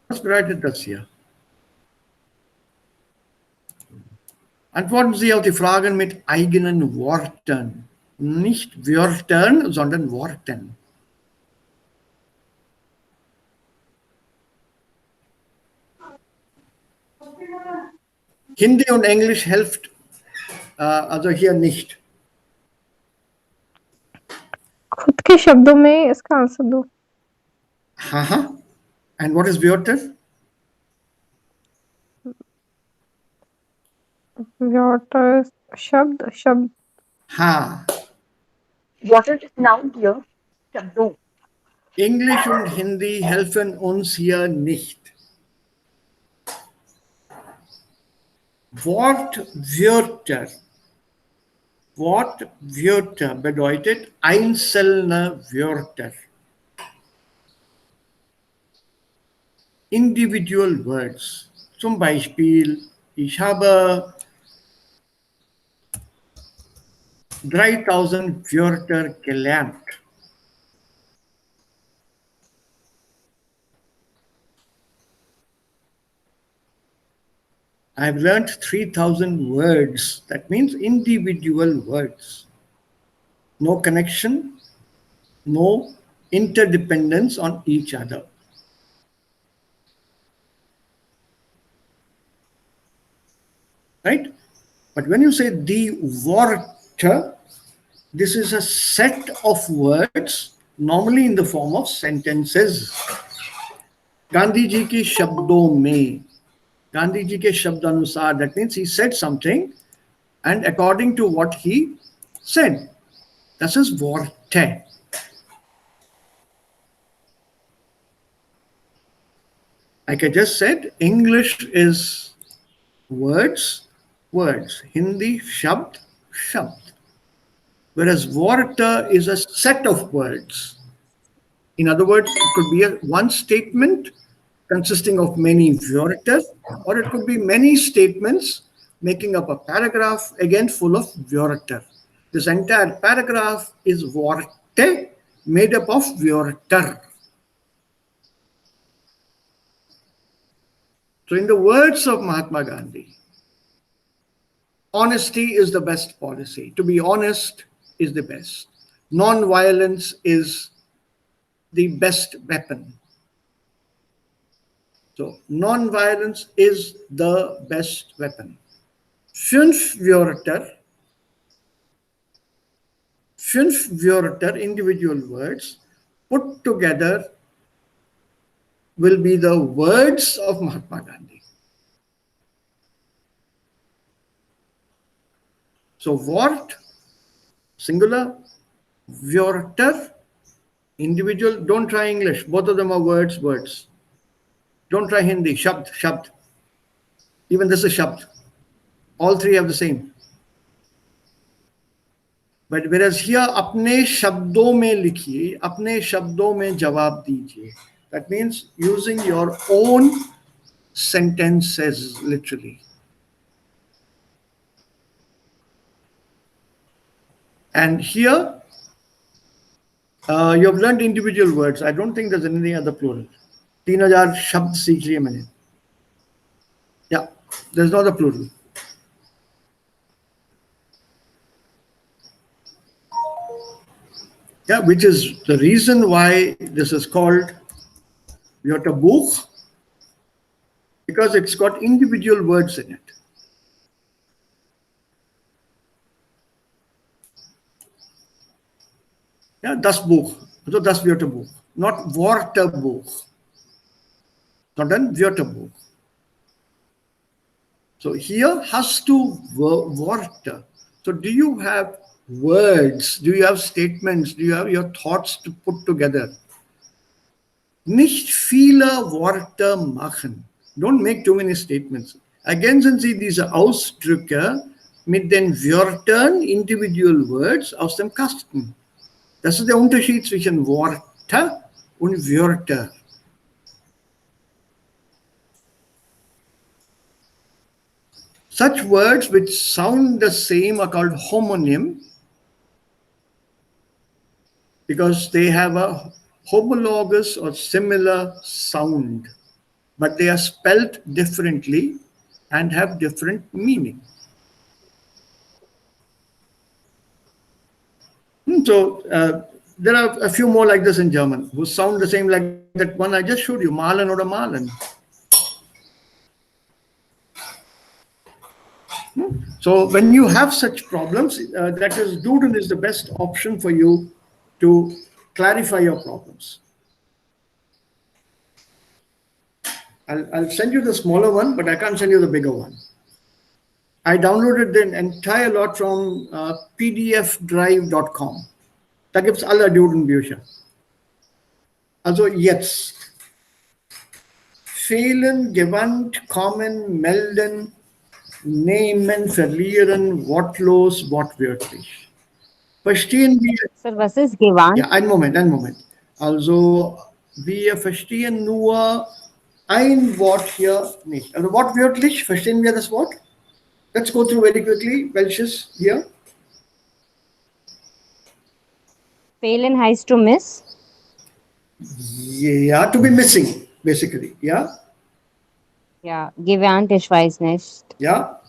Was bedeutet das hier? Antworten Sie auf die Fragen mit eigenen Worten. Nicht Wörtern, sondern Worten. Hindi und Englisch hilft also hier nicht. खुद के शब्दों में इसका answer दो. Haha. And what is Wörter? Wörter, शब्द. Ha. Water is noun here. Shabdo. Englisch und Hindi helfen uns hier nicht. Wortwörter. Wortwörter bedeutet einzelne Wörter. Individual words. Zum Beispiel, ich habe 3000 Wörter gelernt. I've learned 3000 words. That means individual words. No connection, no interdependence on each other. Right? But when you say the Worte, this is a set of words, normally in the form of sentences. Gandhi ji ki shabdon mein. Gandhi ji ke shabdanusar, that means he said something, and according to what he said, das ist Worte. Like I just said, English is words, words. Hindi, shabd, shabd. Whereas Worte is a set of words. In other words, it could be one statement consisting of many Wörter, or it could be many statements making up a paragraph, again full of Wörter. This entire paragraph is Worte made up of Wörter. So in the words of Mahatma Gandhi, honesty is the best policy. To be honest is the best. Non-violence is the best weapon. So non-violence is the best weapon. Fünf Wörter, individual words, put together will be the words of Mahatma Gandhi. So Wort, singular, Wörter, individual. Don't try English. Both of them are words, words. Don't try Hindi. Shabd, shabd. Even this is shabd. All three have the same. But whereas here, अपने शब्दों में लिखिए, अपने शब्दों में जवाब दीजिए. That means using your own sentences, literally. And here, you have learned individual words. I don't think there's any other plural. 3000 शब्द सीख लिए मैंने. Yeah, there's no other plural. Yeah, which is the reason why this is called Wörterbuch, because it's got individual words in it. Yeah, das Buch, so das Wörterbuch, not Wörterbuch, sondern Wörterbuch. So here has to Wörter. So do you have words? Do you have statements? Do you have your thoughts to put together? Nicht viele Worte machen. Don't make too many statements. Again, sind Sie diese Ausdrücke mit den Wörtern, individual words aus dem Kasten. Das ist der Unterschied zwischen Worte und Wörter. Such words which sound the same are called homonym because they have a homologous or similar sound, but they are spelt differently and have different meaning. So there are a few more like this in German who sound the same, like that one I just showed you, malen oder malen. So when you have such problems, that is, Duden is the best option for you to clarify your problems. I'll send you the smaller one, but I can't send you the bigger one. I downloaded the entire lot from pdfdrive.com. Da gibt es alle Duden-Bücher. Also jetzt. Fehlen, gewandt, kommen, melden, nehmen, verlieren, wortlos, wortwörtlich. Verstehen wir? Sir, was ist gewandt? Ja, einen Moment. Also wir verstehen nur ein Wort hier nicht. Also wortwörtlich, verstehen wir das Wort? Let's go through very quickly. Welches hier? Fehlen heißt to miss. Yeah, to be missing, basically. Yeah? Ja, gewandt, ich weiß nicht. Yeah?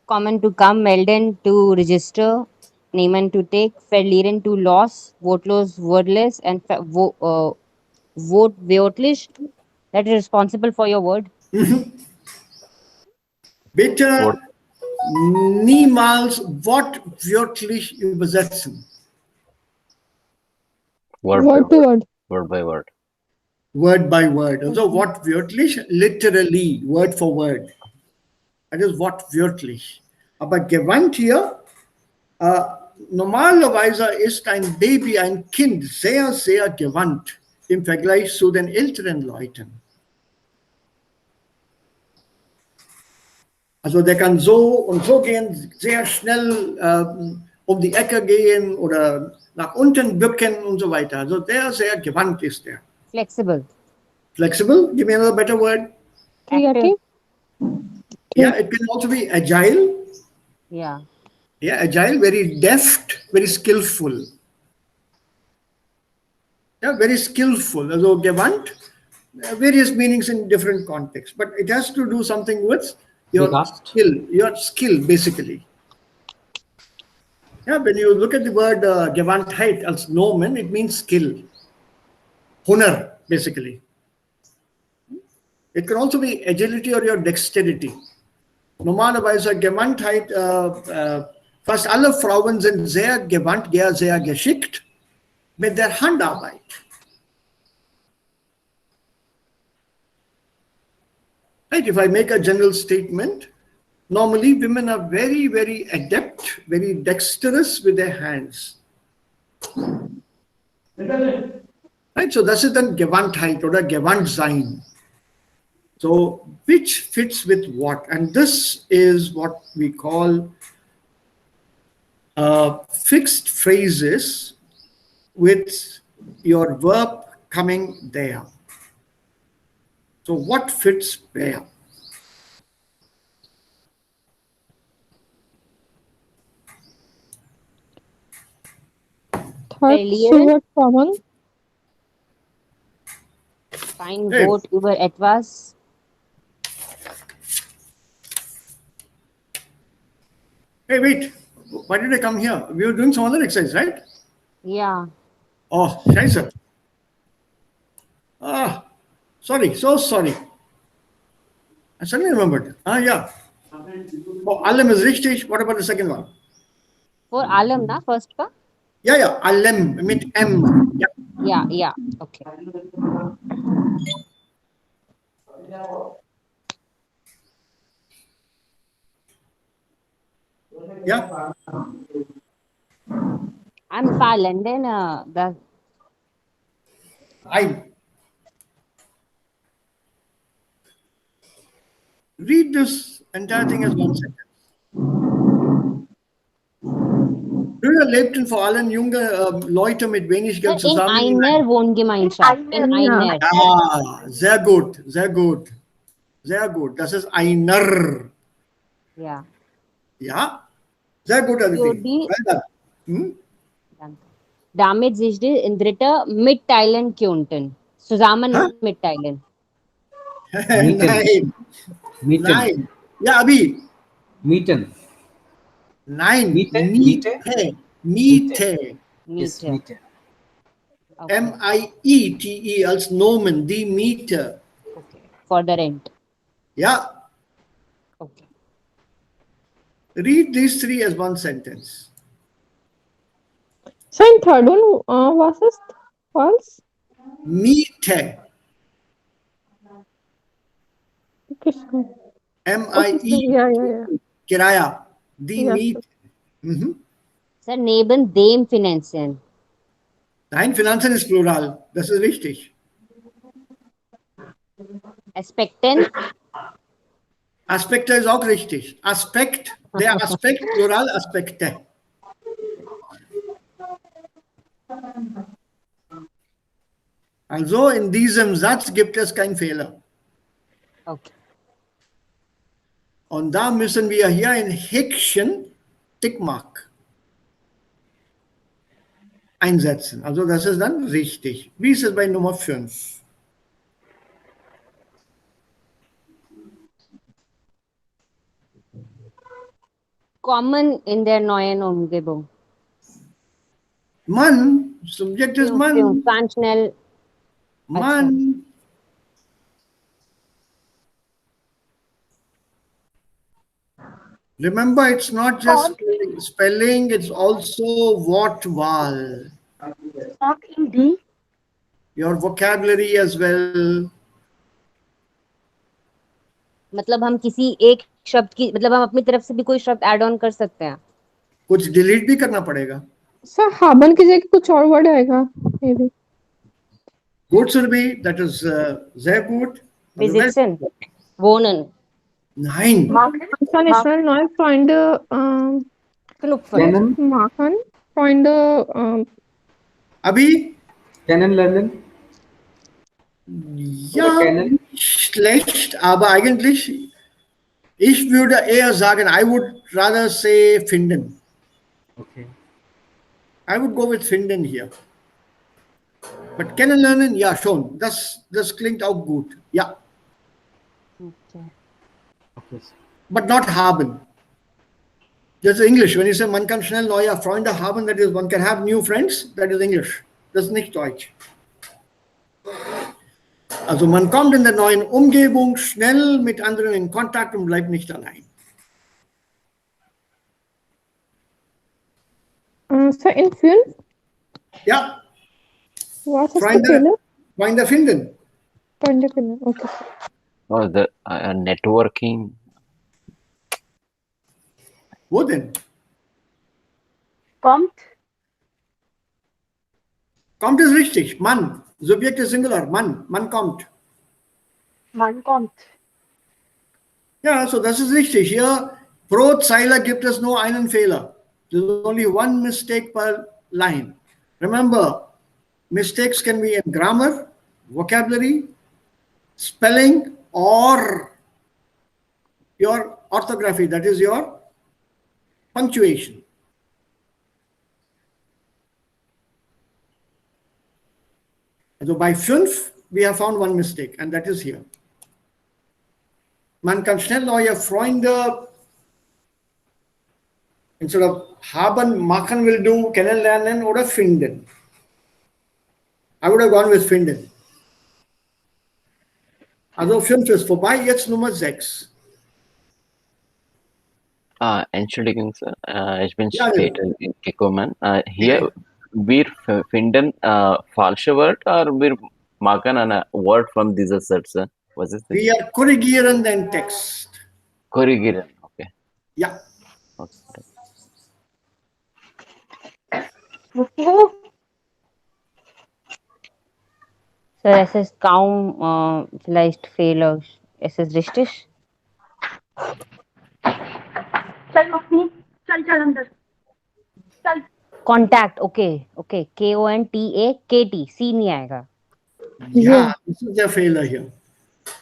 Kommen to come, melden to register, nehmen to take, verlieren to loss, wortlos, wordless, and vote wörtlich. That is responsible for your word. Bitte niemals wortwörtlich übersetzen. Word to word. Word by word. Word by word. Also wortwörtlich, literally, word for word. Das ist wortwörtlich. Aber gewandt hier, normalerweise ist ein Baby, ein Kind sehr, sehr gewandt im Vergleich zu den älteren Leuten. Also der kann so und so gehen, sehr schnell um die Ecke gehen oder nach unten bücken und so weiter. Also sehr, sehr gewandt ist der. Flexible. Flexible, give me another better word. Creative. Yeah, it can also be agile. Yeah. Yeah, agile, very deft, very skillful. Yeah, very skillful. Also gewandt, various meanings in different contexts, but it has to do something with your skill, basically. Yeah, when you look at the word Gewandtheit als Nomen, it means skill. Hunar, basically. It can also be agility or your dexterity. Normalerweise Gewandtheit, fast alle Frauen sind sehr gewandt, sehr geschickt mit der Handarbeit. Right, if I make a general statement, Normally, women are very, very adept, very dexterous with their hands. Right? So das ist dann Gewandtheit oder Gewandtsein. So which fits with what? And this is what we call fixed phrases with your verb coming there. So what fits where? Third, so Verlieren, what common? fein Hey, Wort über etwas. hey, wait. Why did I come here? We were doing some other exercise, right? Ja, Oh, scheiße. Ah, sorry, so sorry. I suddenly remembered. Ah, yeah. Oh, Alem is richtig. What about the second one? vor allem, na, first ka? Yeah, yeah. Alem mit M. Yeah. Ja, ja, okay. Yeah. I'm silent, then the I read this entire thing as one sentence. Früher lebten vor allem junge Leute mit wenig Geld in zusammen in einer Wohngemeinschaft. In einer. Ja, sehr gut, sehr gut. Sehr gut. Das ist einer. Ja. Ja, sehr gut, Aditi. Die, Well done. Hm? danke. Damit sich die in dritter mitteilen könnten. Zusammen Huh? mitteilen. Nein, Meeten. nein. Ja, Abi. Meeten. Nein, Miete? Miete. Miete. Yes, Miete. Miete. Okay. Miete als Nomen, die Miete. Okay. For the rent. Ja, Okay. read these three as one sentence. So in third one, was is false? Miete. किसको? M-I-E. Yeah. Kiraya. Die Yes. Miete. Mhm. Sir, neben dem finanzieren. Nein, Finanzen ist Plural. Das ist richtig. Aspekten. Aspekte ist auch richtig. Aspekt, der Aspekt, Plural Aspekte. Also in diesem Satz gibt es keinen Fehler. Okay. Und da müssen wir hier ein Häkchen, Tickmark, einsetzen. Also das ist dann richtig. Wie ist es bei Nummer 5? Common in der neuen Umgebung. Mann, Subjekt ist Mann. Ganz schnell. Mann. Remember, it's not just spelling, it's also Wortwahl. Not in D. Your vocabulary as well. मतलब हम किसी एक शब्द की मतलब हम अपनी तरफ से भी कोई शब्द ऐड ऑन कर सकते हैं. कुछ डिलीट भी करना पड़ेगा. सर haben की जगह कुछ और वर्ड आएगा may be. Gut, Surbi, that is sehr gut. Besitzen. Wohnen. Nein. International neue Freunde Knüpfen. machen. Freunde Abi? Kennenlernen. Ja, schlecht, aber eigentlich, ich würde eher sagen, I would rather say finden. Okay. I would go with finden hier. But kennenlernen, ja schon, das klingt auch gut, ja. Okay. Okay. But not haben. That's English. When you say, man kann schnell neue Freunde haben, that is, one can have new friends, that is English. Das ist nicht Deutsch. Also man kommt in der neuen Umgebung schnell mit anderen in Kontakt und bleibt nicht allein. so in 5. Ja. Was ist die Fehler? Freunde finden. Freunde finden, okay. Or the networking. Wo denn? Kommt. Kommt ist richtig. Mann. Subjekt ist Singular. Mann. Mann kommt. Man kommt. Ja, so das ist richtig. Hier pro Zeile gibt es nur einen Fehler. There's only one mistake per line. Remember, mistakes can be in grammar, vocabulary, spelling, or your orthography, that is your punctuation. So by 5, we have found one mistake, and that is here. Man kann schnell neue Freunde instead of haben, machen will do, kennenlernen oder finden. I would have gone with finden. Also 5 ist vorbei, jetzt Nummer 6. Entschuldigung, Sir. Ich bin Ja, später gekommen. Hier, wir finden falsche Wort oder wir machen ein Wort von dieser Sätze. Was ist das? Wir korrigieren den Text. Korrigieren. Okay. Ja. Okay. Sir, es ist kaum vielleicht Fehler. Es ist richtig? चल mummy चल चल अंदर चल Contact, okay. Okay. Kontakт, C नहीं आएगा. Ja, das ist der Fehler hier.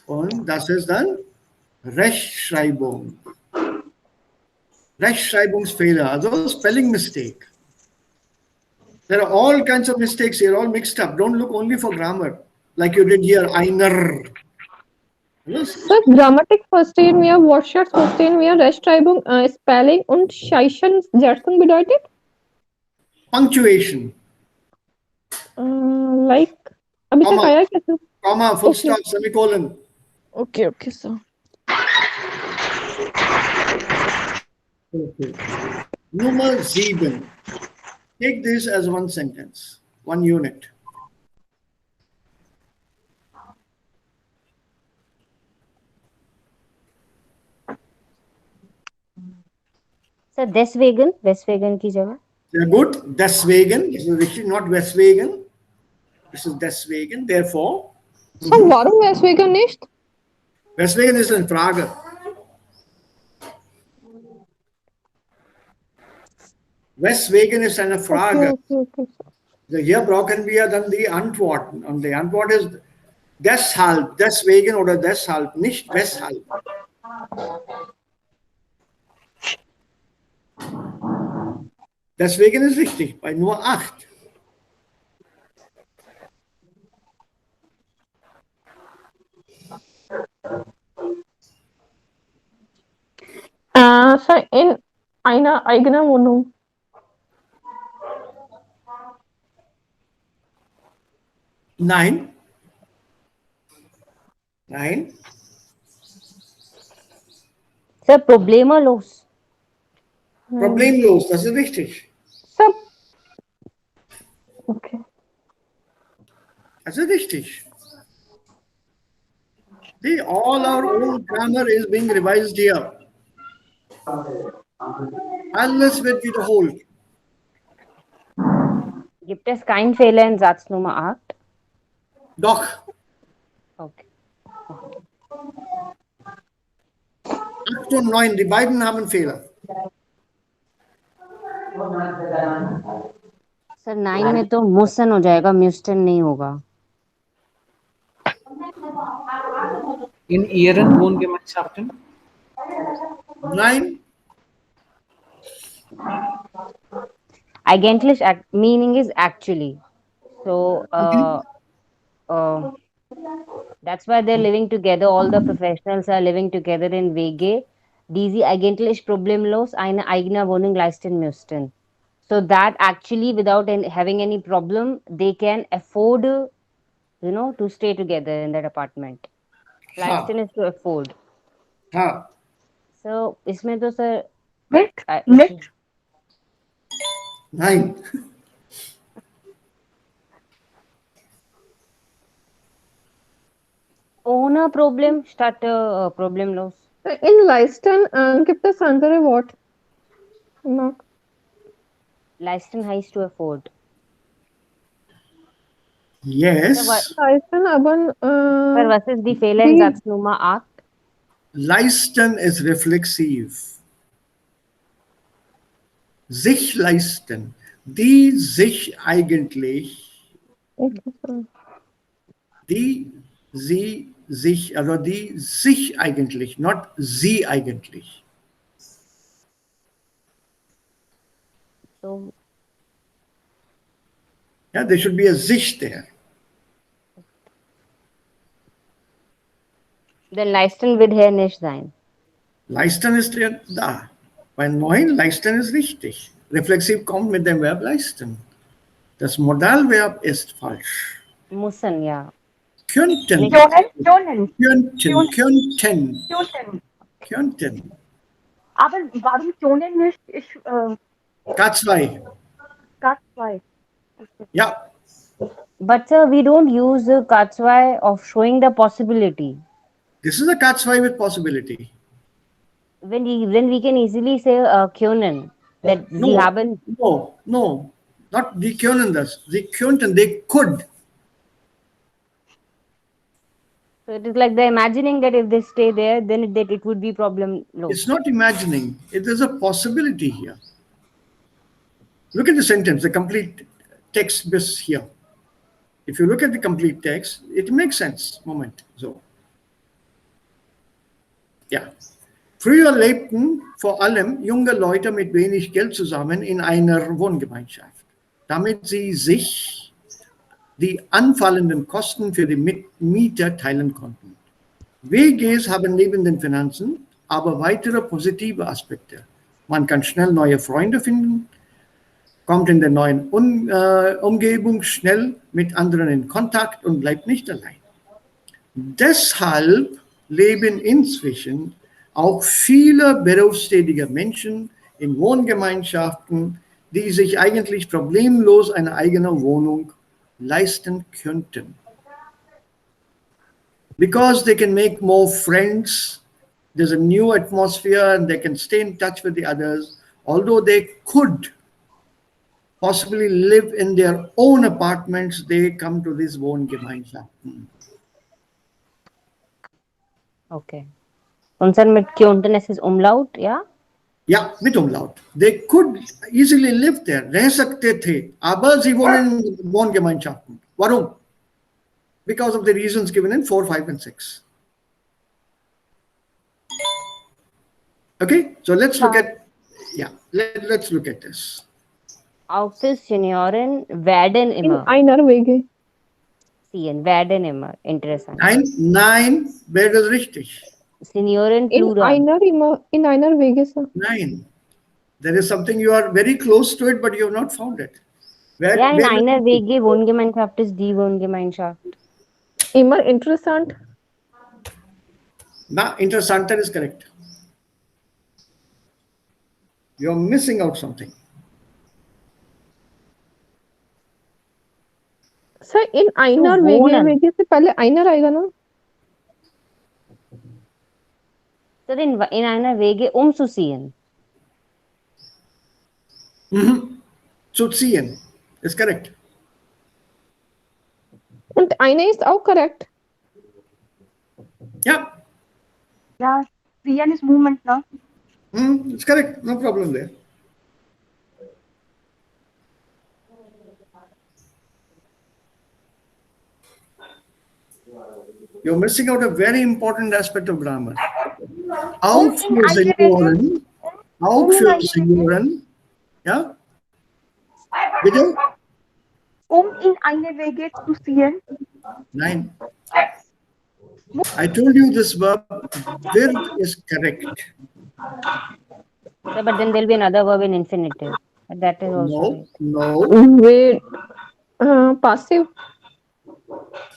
Und das ist dann Rechtschreibung. Rechtschreibungsfehler, also spelling mistake. There are all kinds of mistakes here, all mixed up. Don't look only for grammar, like you did here, einer. Yes. So Grammatik verstehen wir, Wortschatz verstehen wir, Rechtschreibung, Spelling und Scheischen bedeutet? Punctuation, Like, अभी तक Comma. आया क्या sir? comma, full Okay. stop, semicolon. Okay, okay, sir. Okay. Nummer 7. Take this as one sentence, one unit. Sir, Westwagen की जगह. Sehr gut. Deswegen, this is richtig, not Westwegen. This is deswegen. Therefore, So, warum Westwagen nicht? Westwegen ist eine Frage. Weswegen ist eine Frage. Okay. Also hier brauchen wir dann die Antwort. Und die Antwort ist deshalb, deswegen oder deshalb, nicht weshalb. Deswegen ist richtig, bei nur 8. Sir, in einer eigenen Wohnung. Nein. Nein. Sir, problemlos. Problemlos, das ist richtig. Sir. Okay. Das ist richtig. See, all our old grammar is being revised here. Alles wird wiederholt. Gibt es keinen Fehler in Satz Nummer 8? Doch, Okay. 8 und 9, die beiden haben Fehler. Sir 9 में तो मुसन हो जाएगा, म्यूस्टन नहीं होगा. In Ihren Wohngemeinschaften? 9, Eigentlich meaning is actually. So that's why they're living together. All the professionals are living together in WG. Diese eigentlich problemlos eine eigene Wohnung leisten müssten. So that actually, without having any problem, they can afford, to stay together in that apartment. Leisten is to afford. हाँ, So इसमें तो sir Next. 9. ohne Problem statt problemlos. In Leisten gibt es andere Wort. Mark. Leisten heißt to afford. Yes. Leisten, aber Sir, was ist die Fehler in die Satz Nummer 8? Leisten ist reflexiv. Sich leisten. Die sich eigentlich, die sie sich, also die sich eigentlich, not sie eigentlich. So, Yeah, there should be a sich there. then Leisten wird hier nicht sein. Leisten ist ja da. Bei 9, leisten ist richtig. Reflexiv kommt mit dem Verb leisten. Das Modalverb ist falsch. Müssen, ja. Könnten. Nicht. Können. Könnten. Können. Könnten. Aber warum können nicht? K2. K2. Ja, But sir, we don't use K2 of showing the possibility. this is a K2 with possibility. When we can easily say können, that sie No, haben. no, not die können das. Sie könnten, they could. So it is like they're imagining that if they stay there, then it would be problem low. It's not imagining. It is a possibility here. Look at the sentence, the complete text is here. If you look at the complete text, it makes sense. Moment. So, ja. Früher lebten vor allem junge Leute mit wenig Geld zusammen in einer Wohngemeinschaft, damit sie sich die anfallenden Kosten für die Mieter teilen konnten. WGs haben neben den Finanzen aber weitere positive Aspekte. Man kann schnell neue Freunde finden, kommt in der neuen Umgebung schnell mit anderen in Kontakt und bleibt nicht allein. Deshalb leben inzwischen auch viele berufstätige Menschen in Wohngemeinschaften, die sich eigentlich problemlos eine eigene Wohnung leisten könnten. Because they can make more friends, there's a new atmosphere and they can stay in touch with the others, although they could possibly live in their own apartments, they come to these Wohngemeinschaften. Okay. Und dann mit könnten, es ist Umlaut, ja? Ja, mit Umlaut. They could easily live there. रह सकते थे, aber sie wohnen in Wohngemeinschaften. Warum? Because of the reasons given in 4, 5 and 6. Okay, so let's look at, let's look at this. Auch die Senioren werden in immer einer Wege. sehen, werden immer. Interessant. Nein, wäre das richtig. Senioren In Plural. in einer Wege, sir. Nein. There is something you are very close to it, but you have not found it. Ja, in einer Wege Wohngemeinschaft ist die Wohngemeinschaft. Immer interessant. Na, interessanter is correct. You are missing out something. Sir in einer wohnen. वेगे से पहले einer आएगा ना? So in einer Wege zu sehen. Zu ziehen is correct. Und einer ist auch correct. Yeah, Yeah, Rian is movement now. it's correct. No problem there. You're missing out a very important aspect of grammar. Auch für Senioren. Auch für Senioren. Ja? Bitte? In eine Wege zu sehen. Nein. I told you this verb wird is correct. So, but then there'll be another verb in infinitive. But that is also right. No. Wait. Passive.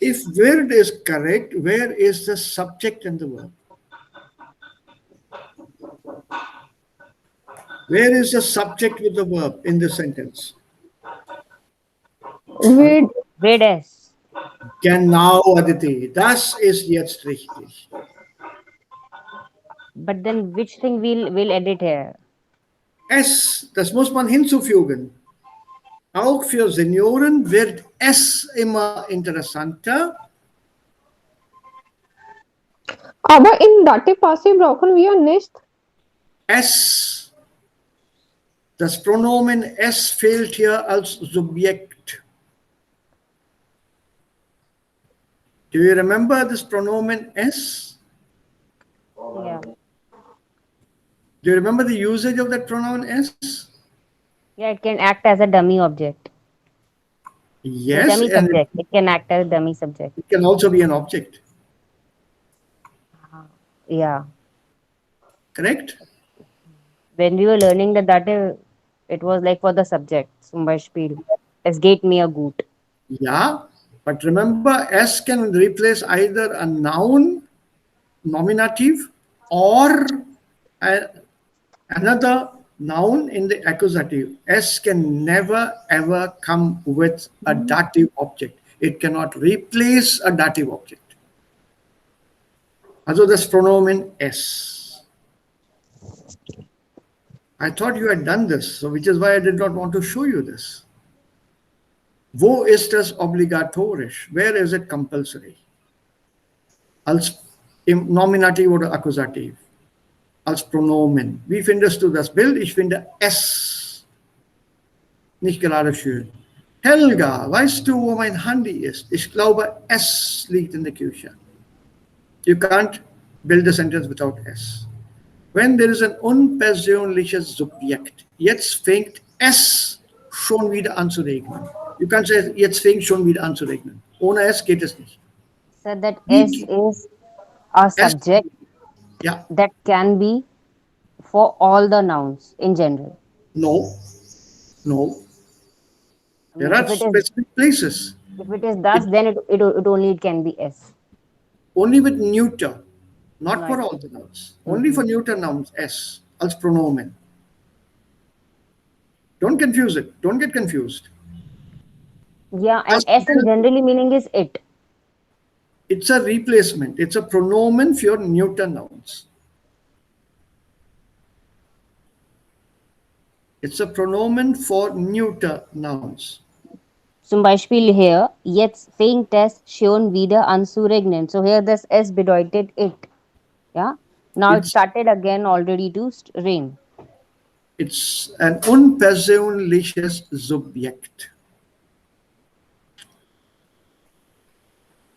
If wird is correct, where is the subject in the verb? Where is the subject with the verb in the sentence? Wait. Vedes. Genau, Aditi. Das ist jetzt richtig. But then which thing we'll edit here? S, das muss man hinzufügen. Auch für Senioren wird S immer interessanter. Aber in Dativ Passiv brauchen wir nicht. S, das Pronomen S fehlt hier als Subjekt. Do you remember this pronomen S? Yeah. Do you remember the usage of that pronoun S? Yeah, it can act as a dummy object. Yes, Dummy and subject. It can act as a dummy subject. it can also be an object. Yeah. Correct? When we were learning the dative, it was like for the subject. Zum Beispiel, es geht mir gut. Yeah, but remember S can replace either a noun, nominative, or another noun in the accusative. S can never ever come with a dative object. It cannot replace a dative object. Also das Pronomen S. I thought you had done this, so which is why I did not want to show you this. Wo ist es obligatorisch? Where is it compulsory? Als im Nominativ oder Akkusativ. Als Pronomen. Wie findest du das Bild? Ich finde es nicht gerade schön. Helga, weißt du, wo mein Handy ist? Ich glaube, es liegt in der Küche. You can't build a sentence without S. When there is an unpersönliches Subjekt, jetzt fängt es schon wieder an zu regnen. You can't say, jetzt fängt schon wieder an zu regnen. Ohne S geht es nicht. So that S is a subject Yeah. that can be for all the nouns in general. No. No. I mean, There are if it is specific places. if it is thus, then it only it can be S. Only with neuter, not Right. for all the nouns. Only for neuter nouns, S, als Pronomen. Don't confuse it. Don't get confused. Yeah, and As S in well- generally meaning is it. It's a replacement. It's a pronomen for neuter nouns. It's a pronomen for neuter nouns. Zum Beispiel here, jetzt fängt es schon wieder an zu regnen. So here this S bedeutet it. Yeah. Now it It's- started again already to rain. It's an unpersönliches Subjekt.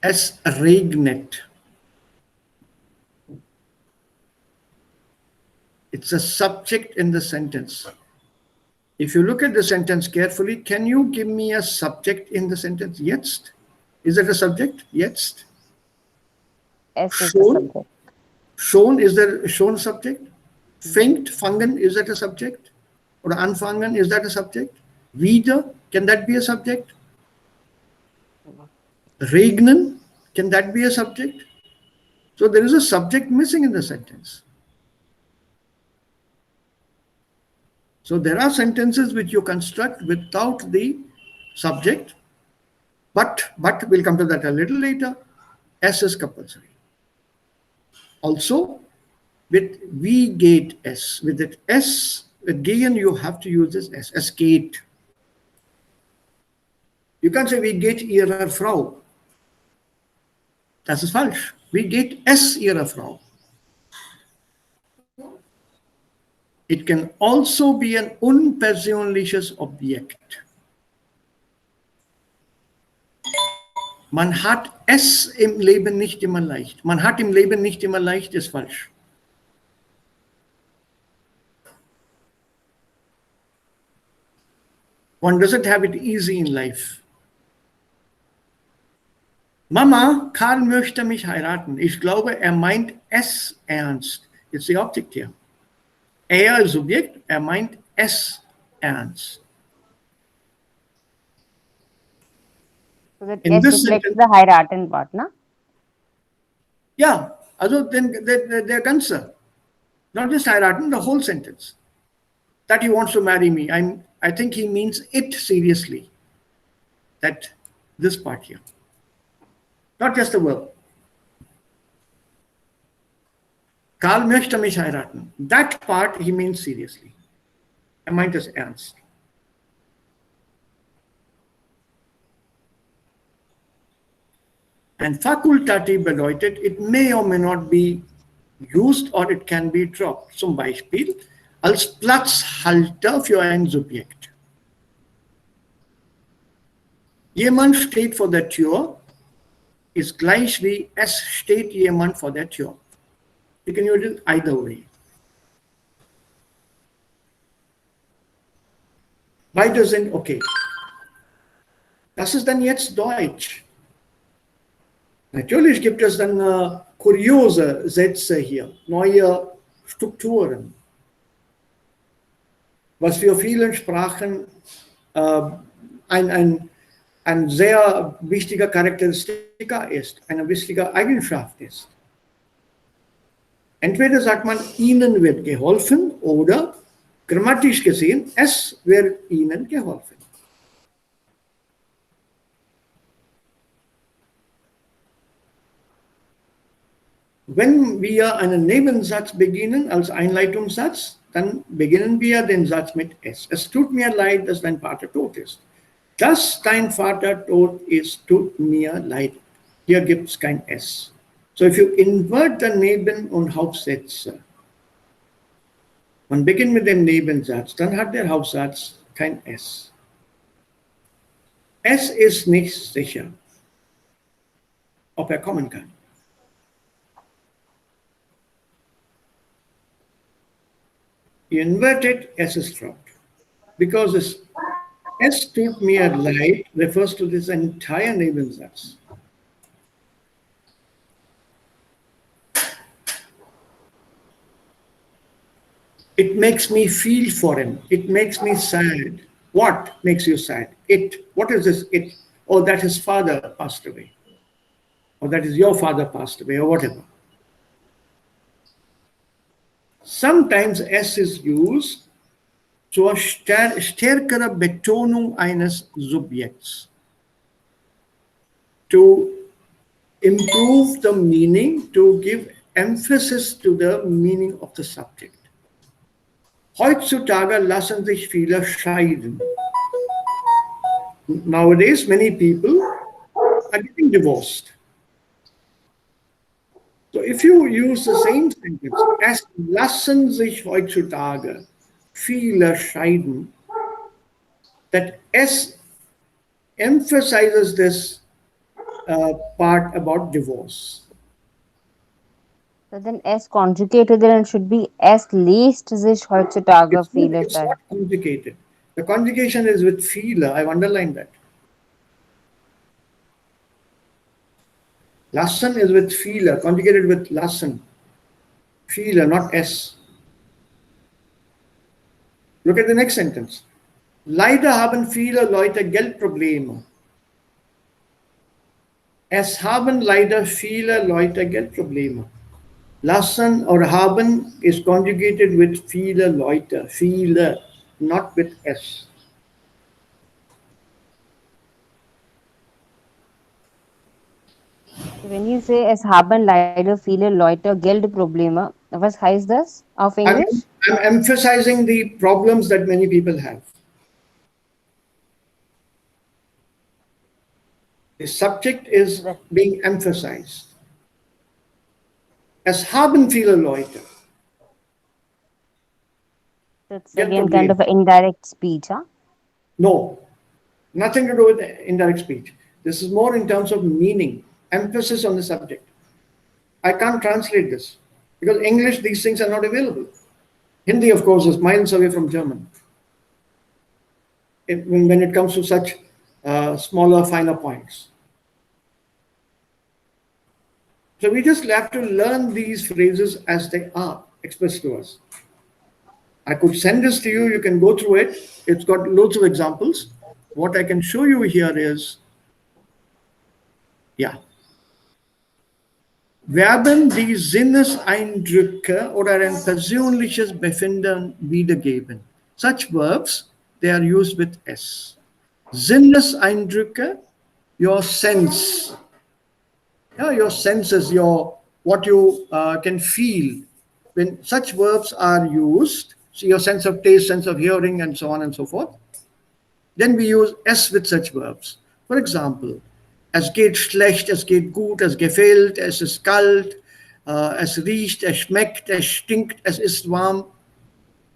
Es regnet. It's a subject in the sentence. If you look at the sentence carefully, can you give me a subject in the sentence? Jetzt. Is it a subject? Jetzt. S is the Schon. subject. Schon, is there schon a subject? Fängt, fangen, is that a subject? Or anfangen, is that a subject? Wieder, can that be a subject? Regnen, can that be a subject? So there is a subject missing in the sentence. So there are sentences which you construct without the subject, but we'll come to that a little later. S is compulsory. Also, with we gate S, with that S, with gehen you have to use this S, es geht. You can't say wie geht ihrer Frau. Das ist falsch. Wie geht es ihrer Frau? It can also be an unpersönliches Objekt. Man hat es im Leben nicht immer leicht. Man hat im Leben nicht immer leicht, ist falsch. One doesn't have it easy in life. Mama, Karl möchte mich heiraten. Ich glaube, er meint es ernst. It's the object here. Er ist Subjekt, er meint es ernst. So that In S this reflects sentence- the heiraten part, na? Ja, also der ganze, not just heiraten, the whole sentence. That he wants to marry me. I think he means it seriously. That this part here. Not just the verb. Karl möchte mich heiraten. That part he means seriously. Er meint es ernst. And fakultativ bedeutet, it may or may not be used or it can be dropped. Zum Beispiel als Platzhalter für ein Subjekt. Jemand steht vor der Tür ist gleich wie es steht jemand vor der Tür. You can use it either way. Beide sind okay. Das ist dann jetzt Deutsch. Natürlich gibt es dann kuriose Sätze hier, neue Strukturen, was für viele Sprachen ein sehr wichtiger Charakteristika ist, eine wichtige Eigenschaft ist. Entweder sagt man, Ihnen wird geholfen oder grammatisch gesehen, es wird Ihnen geholfen. Wenn wir einen Nebensatz beginnen als Einleitungssatz, dann beginnen wir den Satz mit es. Es tut mir leid, dass dein Vater tot ist. Dass dein Vater tot ist, tut mir leid. Hier gibt es kein es. So if you invert the Neben- und Hauptsätze, man beginnt mit dem Nebensatz, dann hat der Hauptsatz kein es. Es ist nicht sicher, ob er kommen kann. You invert it, S is dropped. Because es tut mir leid refers to this entire Nebensatz. It makes me feel for him. It makes me sad. What makes you sad? It. What is this it? Oh, that his father passed away. Or that is your father passed away, or whatever. Sometimes S is used zur stärkere Betonung eines Subjekts. To improve the meaning, to give emphasis to the meaning of the subject. Heutzutage lassen sich viele scheiden. Nowadays, many people are getting divorced. So if you use the same sentence, es lassen sich heutzutage viele scheiden, that S emphasizes this part about divorce. So then S conjugated then it should be es lässt sich heutzutage viele It's scheiden. not conjugated. The conjugation is with viele. I've underlined that. Lassen is with viele, conjugated with lassen. Viele, not S. Look at the next sentence. Leider haben viele Leute Geldprobleme. Es haben leider viele Leute Geldprobleme. Lassen or haben is conjugated with viele Leute, viele, not with S. When you say es haben leider viele Leute Geldprobleme, was heißt das auf Englisch? I'm emphasizing the problems that many people have. The subject is being emphasized. Es haben viele Leute. It's again kind of an indirect speech, huh? No, nothing to do with indirect speech. This is more in terms of meaning, emphasis on the subject. I can't translate this because English, these things are not available. Hindi, of course, is miles away from German. When it comes to such smaller, finer points. So we just have to learn these phrases as they are expressed to us. I could send this to you, you can go through it. It's got loads of examples. What I can show you here is, yeah. Werden die Sinneseindrücke oder ein persönliches Befinden wiedergeben? Such verbs, they are used with S. Sinneseindrücke, your sense. Yeah, your senses, what you can feel. When such verbs are used, your sense of taste, sense of hearing, and so on and so forth. Then we use S with such verbs. For example, es geht schlecht, es geht gut, es gefällt, es ist kalt, es riecht, es schmeckt, es stinkt, es ist warm.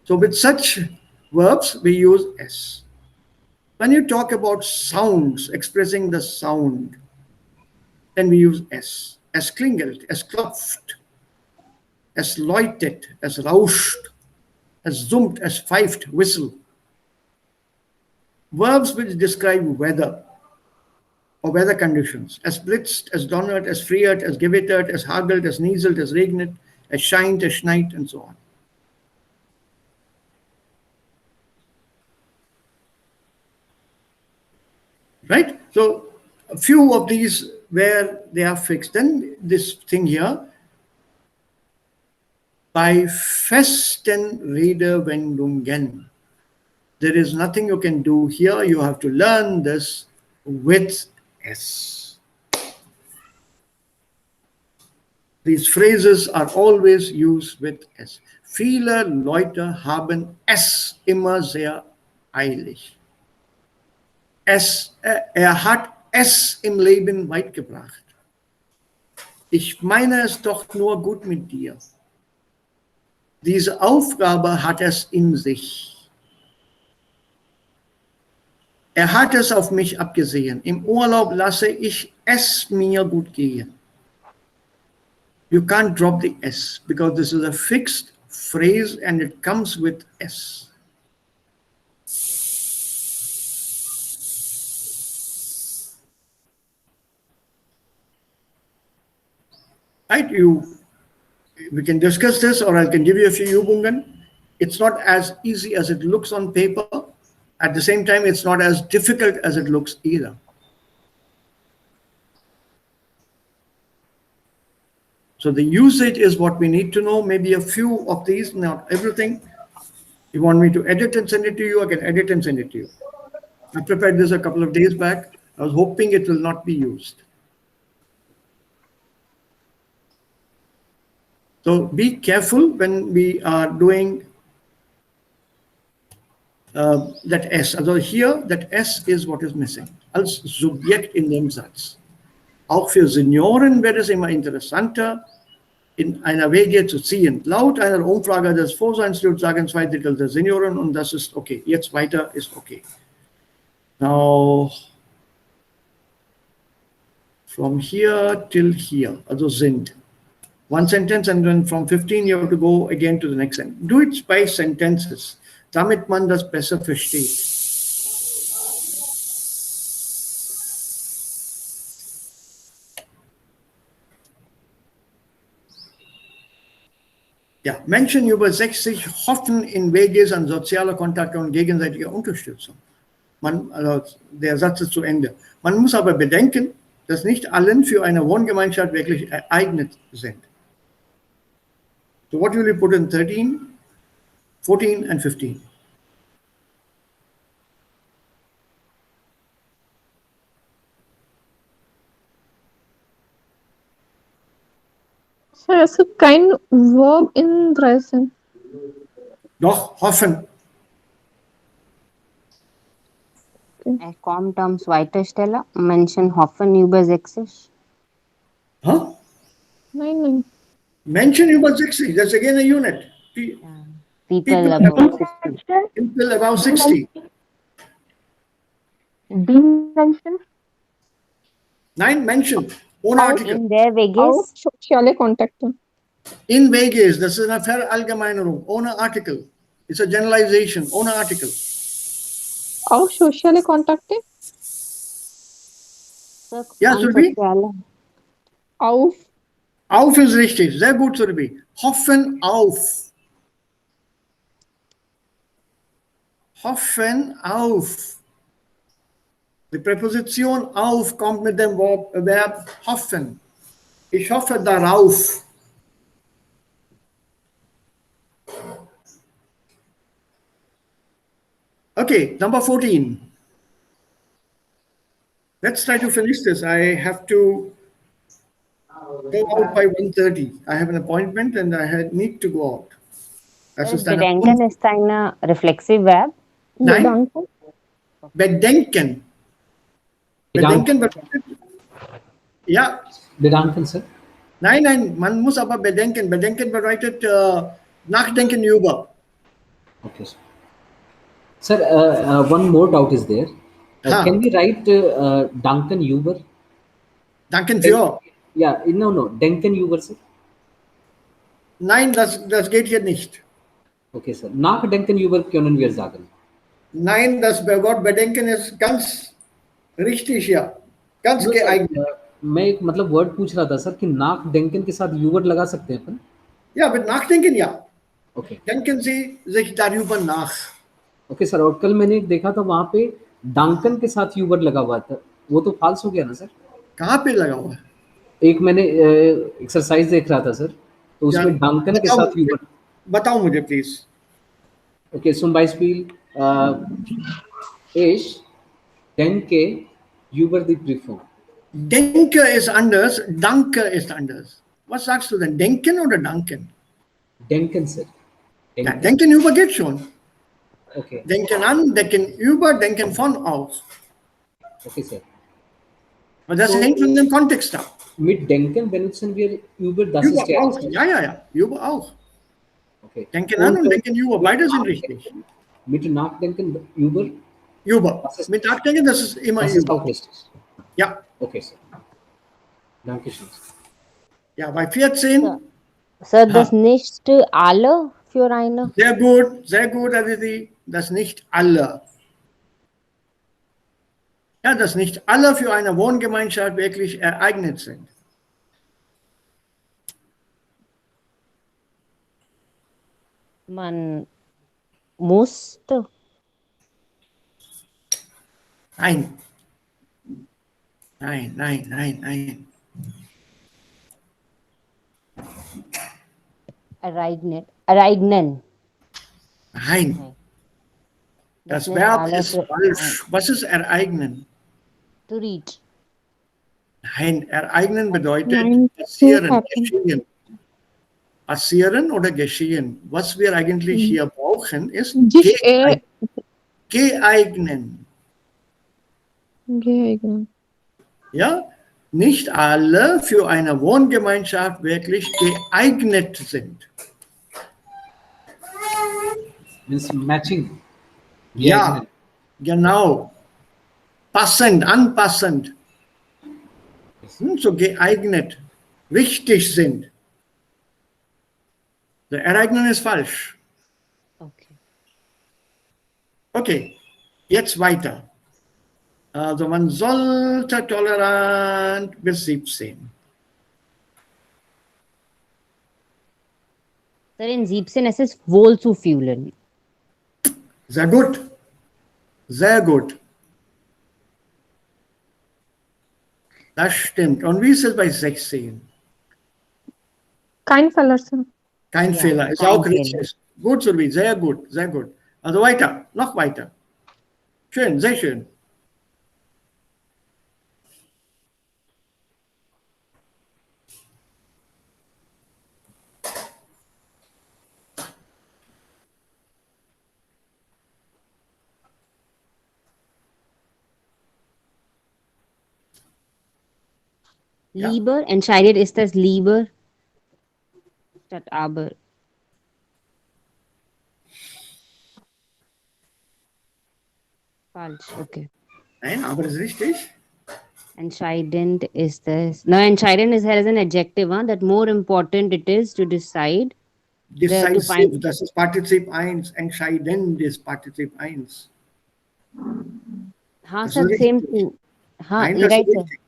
So with such verbs, we use S. When you talk about sounds, expressing the sound, then we use S. Es klingelt, es klopft, es läutet, es rauscht, es summt, es pfeift, whistle. Verbs which describe weather or weather conditions. Es blitzt, es donnert, es friert, es gewittert, es hagelt, es nieselt, es regnet, es scheint, es schneit, and so on. Right? So a few of these where they are fixed. Then this thing here, bei festen Redewendungen. There is nothing you can do here. You have to learn this with S. These phrases are always used with S. Viele Leute haben es immer sehr eilig. Hat es im Leben weit gebracht. Ich meine es doch nur gut mit dir. Diese Aufgabe hat es in sich. Hat es auf mich abgesehen. Im Urlaub lasse ich es mir gut gehen. You can't drop the S because this is a fixed phrase and it comes with S. Right? We can discuss this, or I can give you a few Übungen. It's not as easy as it looks on paper. At the same time, it's not as difficult as it looks either. So the usage is what we need to know. Maybe a few of these, not everything. You want me to edit and send it to you? I can edit and send it to you. I prepared this a couple of days back. I was hoping it will not be used. So be careful when we are doing that S. Also hier, that S is what is missing. Als Subjekt in dem Satz. Auch für Senioren wird es immer interessanter, in einer WG zu ziehen. Laut einer Umfrage des Vorseinstituts sagen 2/3 der Senioren, und das ist okay. Jetzt weiter ist okay. Now, from here till here, also sind. One sentence, and then from 15 you have to go again to the next sentence. Do it by sentences, damit man das besser versteht. Ja, Menschen über 60 hoffen in WGs an soziale Kontakte und gegenseitige Unterstützung. Also der Satz ist zu Ende. Man muss aber bedenken, dass nicht allen für eine Wohngemeinschaft wirklich geeignet sind. So what will you put in 13, 14 and 15? So es gibt kein Verb in 13. Doch, hoffen. Kommt am zweiten Stelle. Menschen hoffen über 60. Huh? Nein. Menschen über 60, that's again a unit. People above 60. People above 60. Dimension. Nein, Menschen, ohne Artikel. In their Auch WGs. soziale Kontakte. In WGs, das ist eine Verallgemeinerung, ohne Artikel. It's a generalization, ohne Artikel. Auch soziale Kontakte? Ja, Surbi? Auf. Auf ist richtig, sehr gut, Surbi. Hoffen auf. Hoffen auf. Die Präposition auf kommt mit dem Verb hoffen. Ich hoffe darauf. Okay, number 14. Let's try to finish this. I have to go out by 1:30. I have an appointment and I need to go out. Das ist eine Bedenken ist ein reflexive Verb. Nein, Bedanken. bedenken. Bedenken bedeutet, ja, Bedanken, sir. nein, man muss aber bedenken. Bedenken bedeutet nachdenken über. Okay, sir. Sir, one more doubt is there. Can we write Duncan Uber? Danken für. Yeah, no, Duncan Uber, sir. Nein, das geht hier nicht. Okay, sir. Nach Duncan Uber können wir sagen. Nein, das Wort bedenken ist ganz richtig hier. Ganz No, sir, geeignet. मैं एक मतलब word पूछ रहा था sir कि नाक डेंकन के साथ यूवर लगा सकते हैं अपन. Ja, mit Nachdenken ja. Okay. Denken Sie sich darüber nach. Okay sir. और कल मैंने एक देखा था वहां पे डंकन के साथ यूबर लगा हुआ था. वो तो फाल्स हो गया ना सर. कहाँ पे लगा हुआ है? एक मैंने एक्सरसाइज देख रहा था सर, तो उसमें डंकन के साथ यूबर. बताओ मुझे please. Okay, zum Beispiel ich denke über die Prüfung. Denke ist anders, danke ist anders. Was sagst du denn? Denken oder danken? Denken, sir. Ja, denken über geht schon. Okay. Denken an, denken über, denken von auch. Okay, sir. Aber das hängt von dem Kontext ab. Mit denken benutzen wir über, das Über ist ja. auch. Ja. Über auch. Okay. Denken an und denken über. Beide sind richtig. Mit nachdenken über. Über. Mit nachdenken, das ist immer das über. Ist auch richtig. Ja. Okay, sir. Dankeschön. Ja, bei 14. Sir, das nicht alle für eine. Sehr gut, Aditi. Das nicht alle. Ja, dass nicht alle für eine Wohngemeinschaft wirklich ereignet sind. Man musste. Nein. Ereignen. Nein. Das Verb ist falsch. Was ist ereignen? To reach. Nein, ereignen bedeutet passieren, geschehen. Passieren oder geschehen. Was wir eigentlich hier brauchen, ist geeignen. Geeignet. Ja, nicht alle für eine Wohngemeinschaft wirklich geeignet sind. Means matching. Ja, genau. Passend, anpassend. So geeignet, richtig sind. Der Ereignen ist falsch. Okay. Okay, jetzt weiter. Also man sollte tolerant bis 17. Sir, in 17 es ist wohl zu fühlen. Sehr gut. Sehr gut. Das stimmt. Und wie ist es bei 16? Kein Fehler, Sir. Kein Ja, Fehler. Ist kein auch Fehler. richtig. Gut, Sylvie. Sehr gut. Sehr gut. Also weiter. Noch weiter. Schön. Sehr schön. Ja. Lieber, entscheidet ist das lieber statt aber. Falsch, okay. Nein, aber das ist richtig. Entscheidend ist this. No, entscheidend is here as an adjective, huh? That more important it is to decide. Decisive, das ist Partizip 1. Entscheidend ist Partizip 1. Huh, Das sir, ist same richtig. thing. Huh, Nein, you're das right, ist sir. richtig.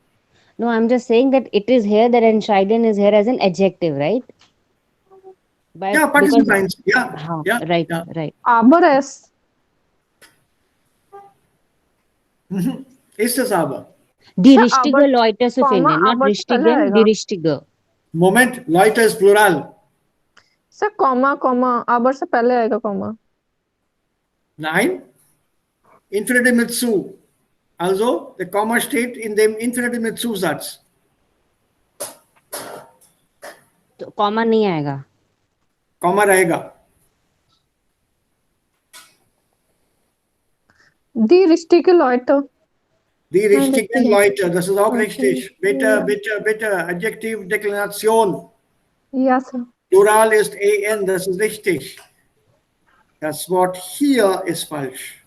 No, I'm just saying that it is here that entscheidend is here as an adjective, right? By, Ja, Partizip because, 1. Ja, huh, ja, right, ja. right. Aber es. Ist es aber. Die Sir, richtige aber, Leute zu comma, finden, not aber richtigen, पहले die आएगा. richtige. Moment, Leute ist Plural. Sir, comma, aber से पहले आएगा comma. Nein. Infinitive mit zu. Also, der Komma steht in dem Infinitive mit Zusatz. तो comma नहीं आएगा. Komma रहेगा. Die richtige Leute. Die richtigen Leute, das ist auch Okay. richtig. Bitte, Ja. bitte, bitte. Adjektivdeklination. Ja, Sir. Plural ist en, das ist richtig. Das Wort hier ist falsch.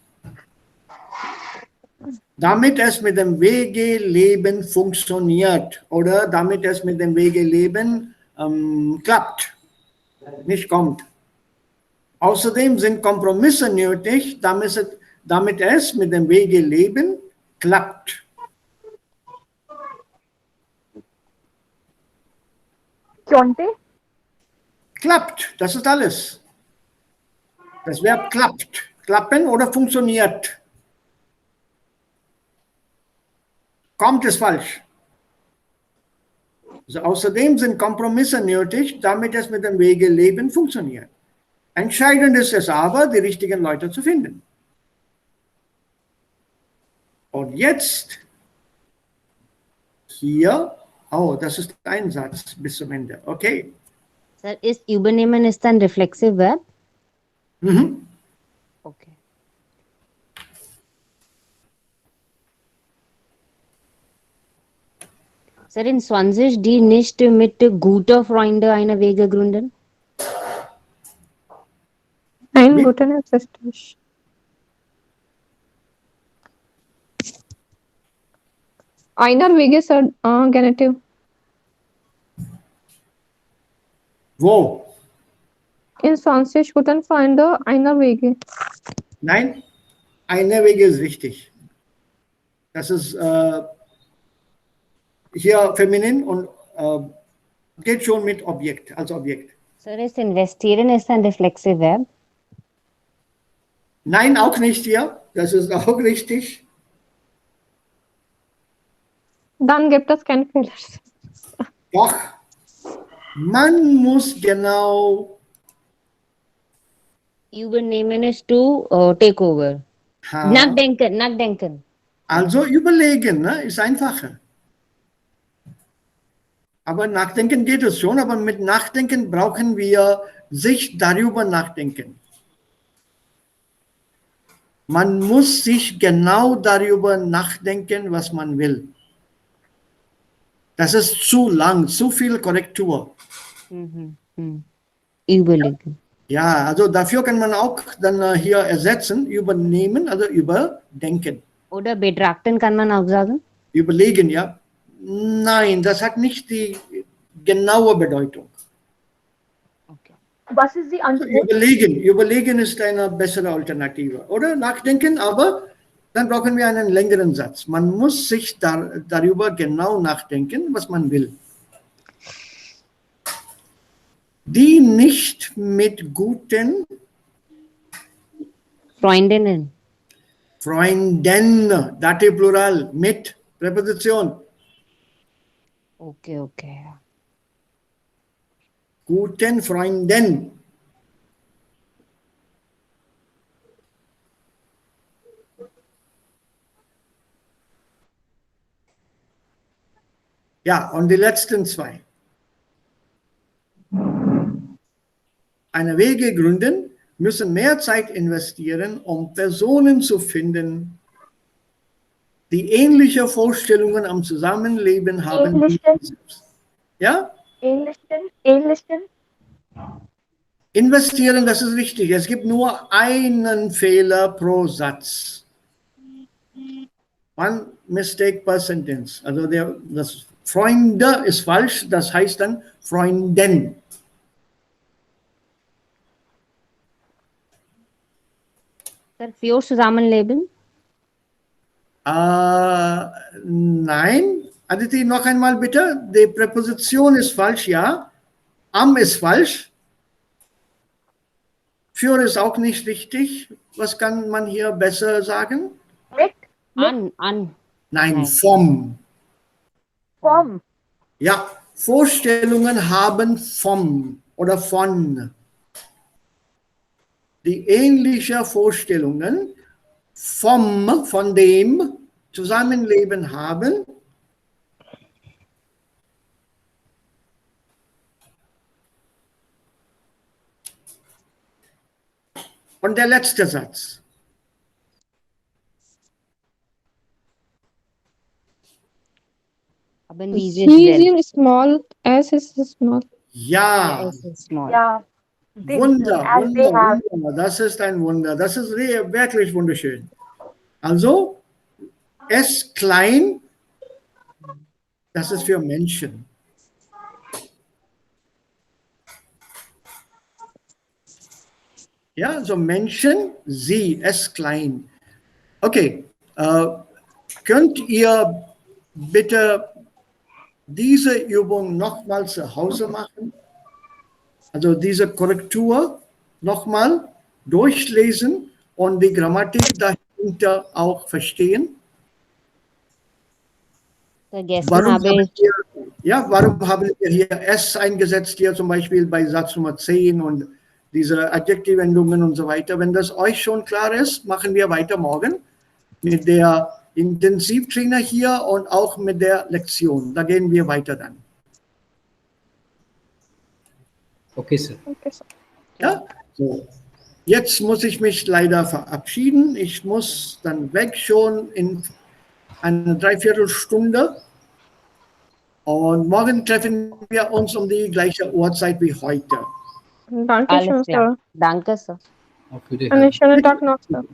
Damit es mit dem WG-Leben funktioniert oder damit es mit dem WG-Leben klappt, nicht kommt. Außerdem sind Kompromisse nötig, damit es mit dem WG-Leben klappt. Kyonte? Klappt, das ist alles. Das Verb klappt. Klappen oder funktioniert. Kommt ist falsch. Also außerdem sind Kompromisse nötig, damit es mit dem WG-Leben funktioniert. Entscheidend ist es aber, die richtigen Leute zu finden. Und jetzt hier, oh, das ist ein Satz bis zum Ende. Okay. Sir, ist übernehmen ist ein reflexive verb? Mhm. Okay. Sir, in Swansisch die nicht mit guter Freunde eine Wege gründen? Ein guter ist richtig. Einer Wege ist Genitive. Wo? In Französisch guten Freunde einer Wege. Nein, eine Wege ist richtig. Das ist hier feminin und geht schon mit Objekt, als Objekt. Sir, ist investieren ist ein reflexive verb? Nein, auch nicht hier. Das ist auch richtig. Dann gibt es keinen Fehler. Doch, man muss genau Übernehmen ist to take over. Nachdenken. Also überlegen, ne, ist einfacher. Aber nachdenken geht es schon, aber mit Nachdenken brauchen wir sich darüber nachdenken. Man muss sich genau darüber nachdenken, was man will. Das ist zu lang, zu viel Korrektur. Überlegen. Ja, also dafür kann man auch dann hier ersetzen, übernehmen, also überdenken. Oder betrachten kann man auch sagen? Überlegen, ja. Nein, das hat nicht die genaue Bedeutung. Okay. Was ist die Antwort? Überlegen ist eine bessere Alternative. Oder nachdenken, aber dann brauchen wir einen längeren Satz. Man muss sich darüber genau nachdenken, was man will. Die nicht mit guten Freundinnen. Freunden, Dativ Plural, mit Präposition. Okay. Guten Freunden. Ja, und die letzten zwei. Eine Wege gründen, müssen mehr Zeit investieren, um Personen zu finden, die ähnliche Vorstellungen am Zusammenleben haben. Ja? Ähnlichen. Investieren, das ist richtig. Es gibt nur einen Fehler pro Satz. One mistake per sentence. Also das Freunde ist falsch, das heißt dann Freunden. Sir, für Zusammenleben? Nein. Aditi, noch einmal bitte. Die Präposition ist falsch, ja. Am ist falsch. Für ist auch nicht richtig. Was kann man hier besser sagen? Mit. An. Nein, vom. Vom. Ja, Vorstellungen haben vom oder von. Die ähnliche Vorstellungen von dem Zusammenleben haben. Und der letzte Satz. Aber wie ist He is denn? in small, S is small. Ja, Ja, es ist small. Yeah, they, Wunder, as they Wunder, have. Wunder. Das ist ein Wunder. Das ist wirklich wunderschön. Also, S klein, das ist für Menschen. Ja, so Menschen, sie, S klein. Okay, könnt ihr bitte diese Übung nochmal zu Hause machen? Also diese Korrektur nochmal durchlesen und die Grammatik dahinter auch verstehen. Vergessen habe ich. Warum haben wir hier S eingesetzt, hier zum Beispiel bei Satz Nummer 10 und diese Adjektivendungen und so weiter? Wenn das euch schon klar ist, machen wir weiter morgen mit der Intensivtrainer hier und auch mit der Lektion. Da gehen wir weiter dann. Okay, sir. Okay, sir. Ja? So. Jetzt muss ich mich leider verabschieden. Ich muss dann weg schon in eine Dreiviertelstunde. Und morgen treffen wir uns um die gleiche Uhrzeit wie heute. Danke Alles schön, klar. Sir. Danke, Sir. Auf Wiederhören. Einen schönen Tag noch, Sir.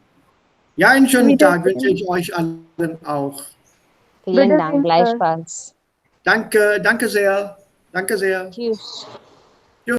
Ja, einen schönen Tag wünsche Wiedersehen. ich euch allen auch. Vielen Dank, Wiedersehen, Sir. gleichfalls. Danke, danke sehr. Danke sehr. Tschüss.